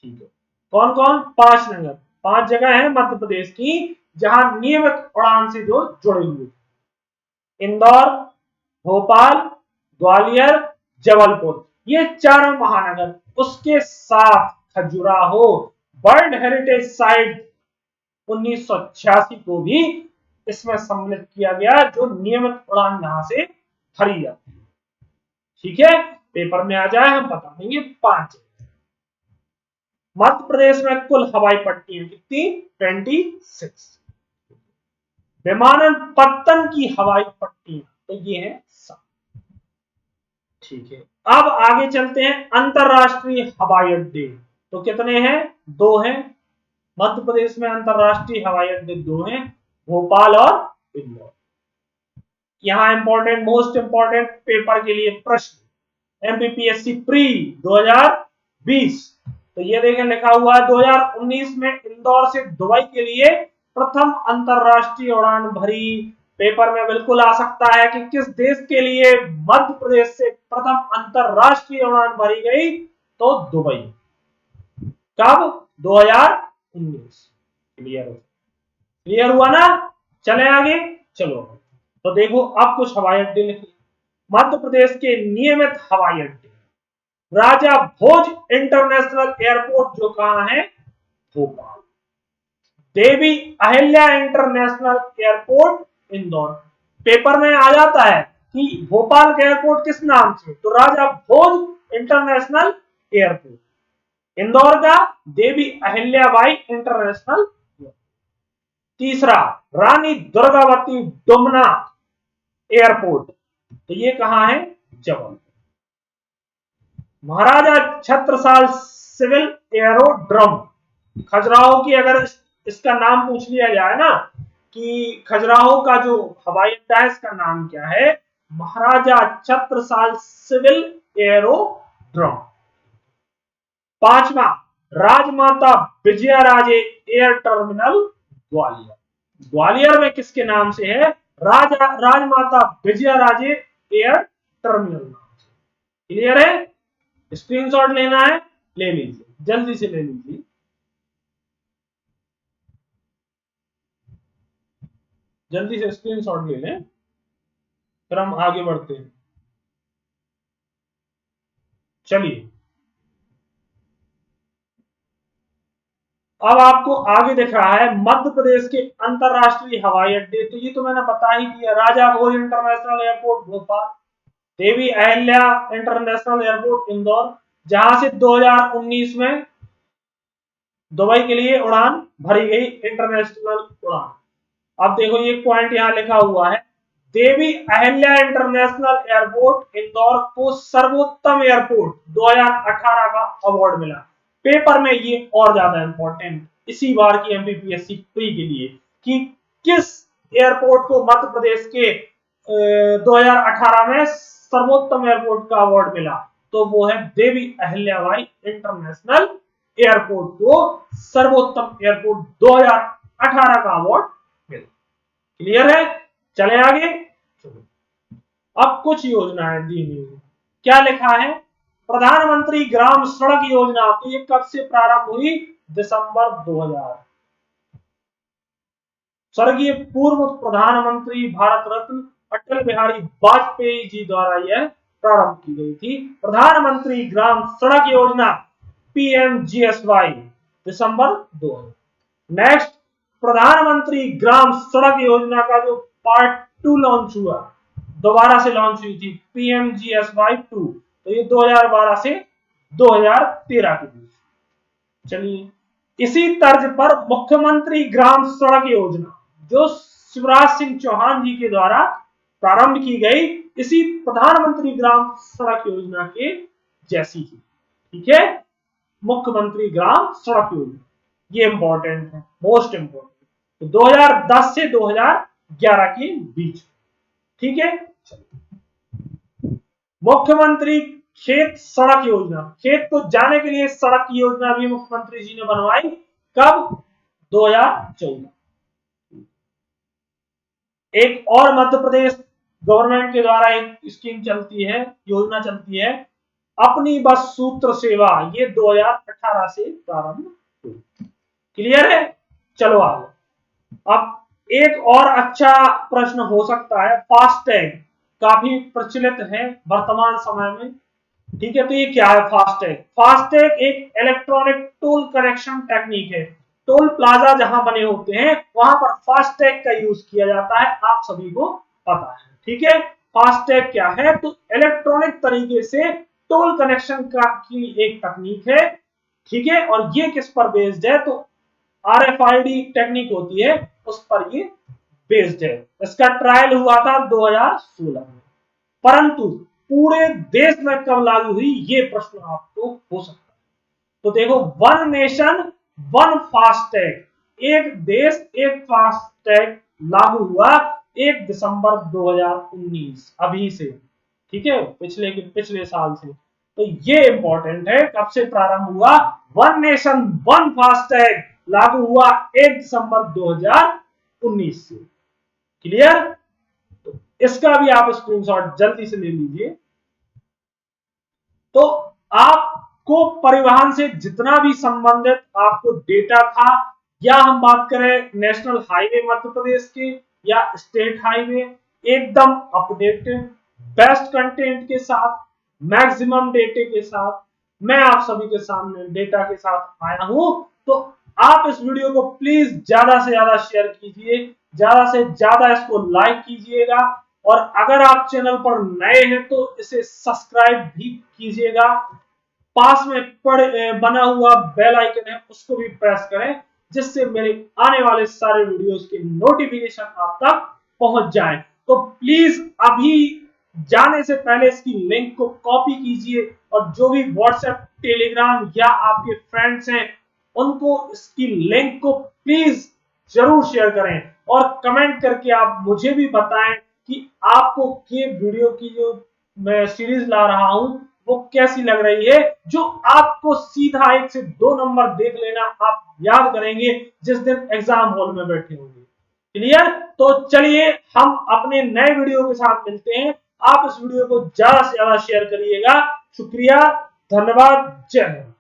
ठीक है, कौन कौन? 5 नगर, 5 जगह है मध्य प्रदेश की जहां नियमित उड़ान से जो जुड़े हुए, इंदौर, भोपाल, ग्वालियर, जबलपुर, ये 4 महानगर। उसके साथ खजुराहो वर्ल्ड हेरिटेज साइट 1986 को भी इसमें सम्मिलित किया गया, जो नियमित उड़ान यहां से भरी जाती है। ठीक है, पेपर में आ जाए हम बता देंगे 5। मध्य प्रदेश में कुल हवाई पट्टियां कितनी? 26। विमानपत्तन की हवाई पट्टियां तो ये है 7। ठीक है, अब आगे चलते हैं। अंतरराष्ट्रीय हवाई अड्डे तो कितने हैं? 2 हैं। मध्य प्रदेश में अंतरराष्ट्रीय हवाई अड्डे 2 हैं, भोपाल और इंदौर। यहां इंपॉर्टेंट, मोस्ट इंपॉर्टेंट पेपर के लिए प्रश्न, एमपीपीएससी प्री 2020। तो ये देखें, लिखा हुआ है 2019 में इंदौर से दुबई के लिए प्रथम अंतरराष्ट्रीय उड़ान भरी। पेपर में बिल्कुल आ सकता है कि किस देश के लिए मध्य प्रदेश से प्रथम अंतरराष्ट्रीय उड़ान भरी गई, तो दुबई। कब? 2019। क्लियर हुआ ना? चले आगे, चलो। तो देखो, अब कुछ हवाई अड्डे लिखे। मध्य प्रदेश के नियमित हवाई अड्डे, राजा भोज इंटरनेशनल एयरपोर्ट जो कहां है? Bhopal. Devi Ahilya international airport Indore. Paper में आ जाता है कि भोपाल का एयरपोर्ट किस नाम से, तो राजा भोज इंटरनेशनल एयरपोर्ट। इंदौर का देवी अहिल्याबाई इंटरनेशनल। तीसरा रानी दुर्गावती डुमना एयरपोर्ट, तो ये कहां है, जबलपुर। महाराजा छत्रसाल सिविल एयरोड्रम, खजुराहो की अगर इसका नाम पूछ लिया जाए ना कि खजुराहो का जो हवाई अड्डा है इसका नाम क्या है, महाराजा छत्रसाल सिविल एयरोड्रम। पांचवा राजमाता विजयाराजे एयर टर्मिनल ग्वालियर। ग्वालियर में किसके नाम से है, राजमाता विजयाराजे एयर टर्मिनल नाम से। क्लियर है, स्क्रीनशॉट लेना है ले लीजिए, जल्दी से ले लीजिए। जल्दी से स्क्रीनशॉट ले लें, फिर हम आगे बढ़ते हैं। चलिए अब आपको आगे दिख रहा है मध्य प्रदेश के अंतरराष्ट्रीय हवाई अड्डे, तो ये तो मैंने बता ही दिया, राजा भोज international airport Bhopal, Devi Ahilya international airport Indore, जहां से 2019 में दुबई के लिए उड़ान भरी गई, इंटरनेशनल उड़ान। अब देखो ये पॉइंट यहां लिखा हुआ है, देवी अहिल्या इंटरनेशनल एयरपोर्ट इंदौर को सर्वोत्तम एयरपोर्ट 2018 का अवार्ड मिला। पेपर में ये और ज्यादा इंपॉर्टेंट इसी बार की एमपीपीएससी प्री के लिए कि किस एयरपोर्ट को मध्य प्रदेश के 2018 में सर्वोत्तम एयरपोर्ट का अवार्ड मिला, तो वो है देवी अहिल्याबाई इंटरनेशनल एयरपोर्ट को सर्वोत्तम एयरपोर्ट 2018 का अवार्ड मिला। क्लियर है, चले आगे। अब कुछ योजनाएं दी हुई है, क्या लिखा है, प्रधानमंत्री ग्राम सड़क योजना, तो ये कब से प्रारंभ हुई, दिसंबर 2000। स्वर्गीय पूर्व प्रधानमंत्री भारत रत्न अटल बिहारी वाजपेयी जी द्वारा यह प्रारंभ की गई थी। प्रधानमंत्री ग्राम सड़क योजना पीएमजीएसवाई दिसंबर 2000। नेक्स्ट प्रधानमंत्री ग्राम सड़क योजना का जो पार्ट 2 लॉन्च हुआ, दोबारा से लॉन्च हुई थी पीएमजीएसवाई 2, तो ये 2012 से 2013 के बीच। चलिए इसी तर्ज पर मुख्यमंत्री ग्राम सड़क योजना जो शिवराज सिंह चौहान जी के द्वारा प्रारंभ की गई, इसी प्रधानमंत्री ग्राम सड़क योजना के जैसी ही, ठीक है, मुख्यमंत्री ग्राम सड़क योजना, ये इंपॉर्टेंट है, मोस्ट इंपॉर्टेंट। तो 2010 से 2011 के बीच, ठीक है। मुख्यमंत्री खेत सड़क योजना, खेत को जाने के लिए सड़क की योजना भी मुख्यमंत्री जी ने बनवाई, कब, 2014। एक और मध्य प्रदेश गवर्नमेंट के द्वारा एक स्कीम चलती है, योजना चलती है, अपनी बस सूत्र सेवा, ये 2018 से प्रारंभ हुई। क्लियर है, चलो आगे। अब एक और अच्छा प्रश्न हो सकता है, फास्टैग काफी प्रचलित है वर्तमान समय में, ठीक है, तो ये क्या है फास्टैग। फास्टैग एक इलेक्ट्रॉनिक टोल करेक्शन टेक्निक है। टोल प्लाजा जहां बने होते हैं वहां पर फास्टैग का यूज किया जाता है, आप सभी को पता है, ठीक है। फास्टैग क्या है, तो इलेक्ट्रॉनिक तरीके से टोल कनेक्शन की एक तकनीक है, ठीक है, और ये किस पर बेस्ड है, तो आरएफआईडी टेक्निक होती है उस पर ये बेस्ड है। इसका ट्रायल हुआ था 2016 में, परंतु पूरे देश में कब लागू हुई, ये प्रश्न आपको हो सकता है। तो देखो, वन नेशन वन फास्टैग, एक देश एक फास्टैग लागू हुआ 1 दिसंबर 2019, अभी से, ठीक है, पिछले साल से। तो ये इंपॉर्टेंट है, कब से प्रारंभ हुआ, वन नेशन वन फास्टैग लागू हुआ 1 दिसंबर 2019 से। क्लियर, तो इसका भी आप स्क्रीनशॉट जल्दी से ले लीजिए। तो आपको परिवहन से जितना भी संबंधित आपको डेटा था, या हम बात करें नेशनल हाईवे मध्य प्रदेश के या स्टेट हाईवे, एकदम अपडेटेड बेस्ट कंटेंट के साथ, मैक्सिमम डेटे के साथ मैं आप सभी के सामने डेटा के साथ आया हूं। तो आप इस वीडियो को प्लीज ज्यादा से ज्यादा शेयर कीजिए, ज्यादा से ज्यादा इसको लाइक कीजिएगा, और अगर आप चैनल पर नए हैं तो इसे सब्सक्राइब भी कीजिएगा। पास में बना हुआ बेल आइकन है उसको भी प्रेस करें, जिससे मेरे आने वाले सारे वीडियोस के नोटिफिकेशन आप तक पहुंच जाएं। तो प्लीज अभी जाने से पहले इसकी लिंक को कॉपी कीजिए, और जो भी व्हाट्सएप, टेलीग्राम या आपके फ्रेंड्स हैं उनको इसकी लिंक को प्लीज जरूर शेयर करें, और कमेंट करके आप मुझे भी बताएं कि आपको ये वीडियो की जो मैं सीरीज ला रहा हूं वो कैसी लग रही है, जो आपको सीधा 1 से 2 नंबर देख लेना आप याद करेंगे जिस दिन एग्जाम हॉल में बैठे होंगे। क्लियर? तो चलिए हम अपने नए वीडियो के साथ मिलते हैं। आप इस वीडियो को ज्यादा से ज्यादा शेयर करिएगा। शुक्रिया, धन्यवाद, जय हिंद।